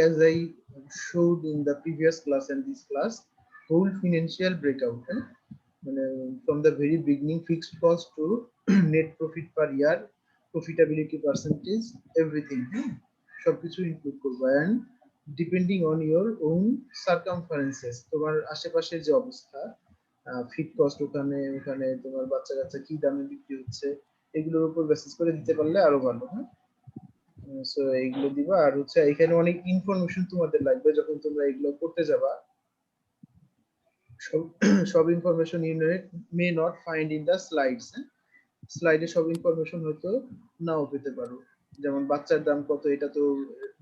as I showed in the previous class and this class, whole financial breakout, মানে from the very beginning, fixed cost to net profit per year, profitability percentage, everything, সবকিছু ইনক্লুড করবো, and depending on your own circumferences, তোমার আশেপাশের যে অবস্থা, feed cost ওখানে তোমার বাচ্চা কাচ্চা কি দামে বিক্রি হচ্ছে, এগুলোর উপর বেসিস করে দিতে পারলে আরো ভালো। সো এইগুলো দিবা। আর হচ্ছে এখানে অনেক ইনফরমেশন তোমাদের লাগবে যখন তোমরা এগুলো করতে যাবা। সব information you may not find in the slides. স্লাইডে সব ইনফরমেশন হয়তো নাও পেতে পারো, যেমন বাচ্চার দাম কত, এটা তো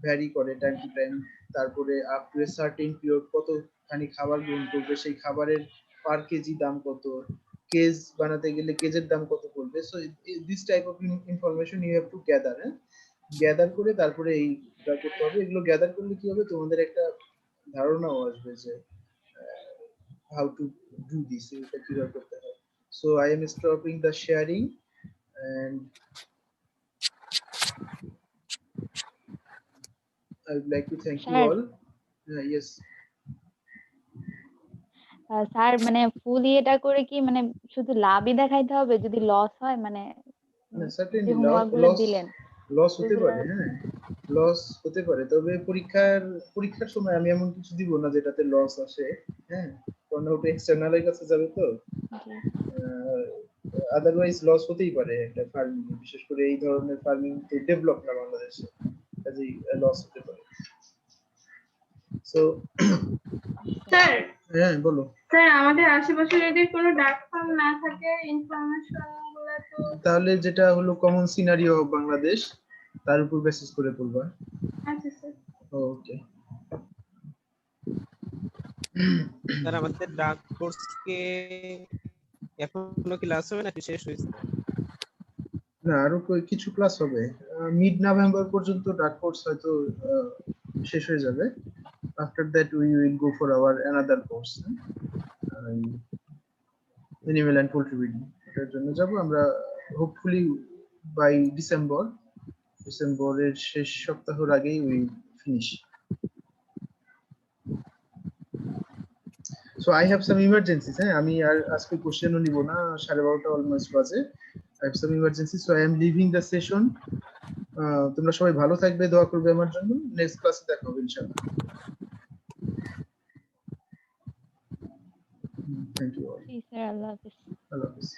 ভ্যারি করে টাইম টু টাইম। তারপরে up to A certain period কতখানি খাবার গ্রহণ করবে, সেই খাবারের পার কেজি দাম কত, কেজ বানাতে গেলে কেজের দাম কত পড়বে। So this type of information you have to gather করে তারপরে এইটা করতে হবে। এগুলো গ্যাদার করলে কি হবে, তোমাদের একটা ধারণাও আসবে যে হাউ টু ডু দিস, এটা কিভাবে করতে হয়। So I am stopping the sharing and I would like to thank you Sir. all. Yes. Sir মানে ফুলি এটা করে কি মানে শুধু লাভই দেখাইতে হবে, যদি লস হয় মানে Certainly যে হোমওয়ার্ক গুলো দিলেন লস হতে ওইগুলো- পারে। লস হতে পারে, তবে পরীক্ষার সময় আমি এমন কিছু দিব না যেটাতে লস আসে। কারণ ওটা এক্সটার্নালের কাছে যাবে তো। জি। আদারওয়াইজ লস হতেই পারে একটা ফার্মিং, বিশেষ করে এই ধরনের ফার্মিং তো ডেভেলপ না বাংলাদেশে, কাজেই লস হতে পারে। সো স্যার হ্যাঁ বলো। স্যার আমাদের আশেপাশে যদি কোনো ডাক ফার্ম না থাকে ইনফরমেশন গুলো তো তাহলে যেটা হলো কমন সিনারিও অফ বাংলাদেশ তার উপর বেসিস করে পড়বা। আছে স্যার। ওকে। স্যার আমাদের ডাক কোর্স কে এখনো ক্লাস হবে নাকি শেষ হয়েছে? না আরো কিছু ক্লাস হবে, মিড নভেম্বর পর্যন্ত ডাক কোর্স হয়তো শেষ হয়ে যাবে। After that we will go for our another course, animal and poultry breeding. এটার জন্য যাব আমরা হোপফুলি বাই ডিসেম্বরের শেষ সপ্তাহের আগেই we finish. So I have some emergencies. আমি আর আজকে কোশ্চেনও নিব না, 12:30 অলমোস্ট বাজে। I have some emergencies, so I am leaving the session. তোমরা সবাই ভালো থাকবে, দোয়া করবে আমার জন্য। নেক্সট ক্লাসে দেখা হবে ইনশাআল্লাহ। Thank you all. জি স্যার, আল্লাহ হাফেজ। আল্লাহ হাফেজ।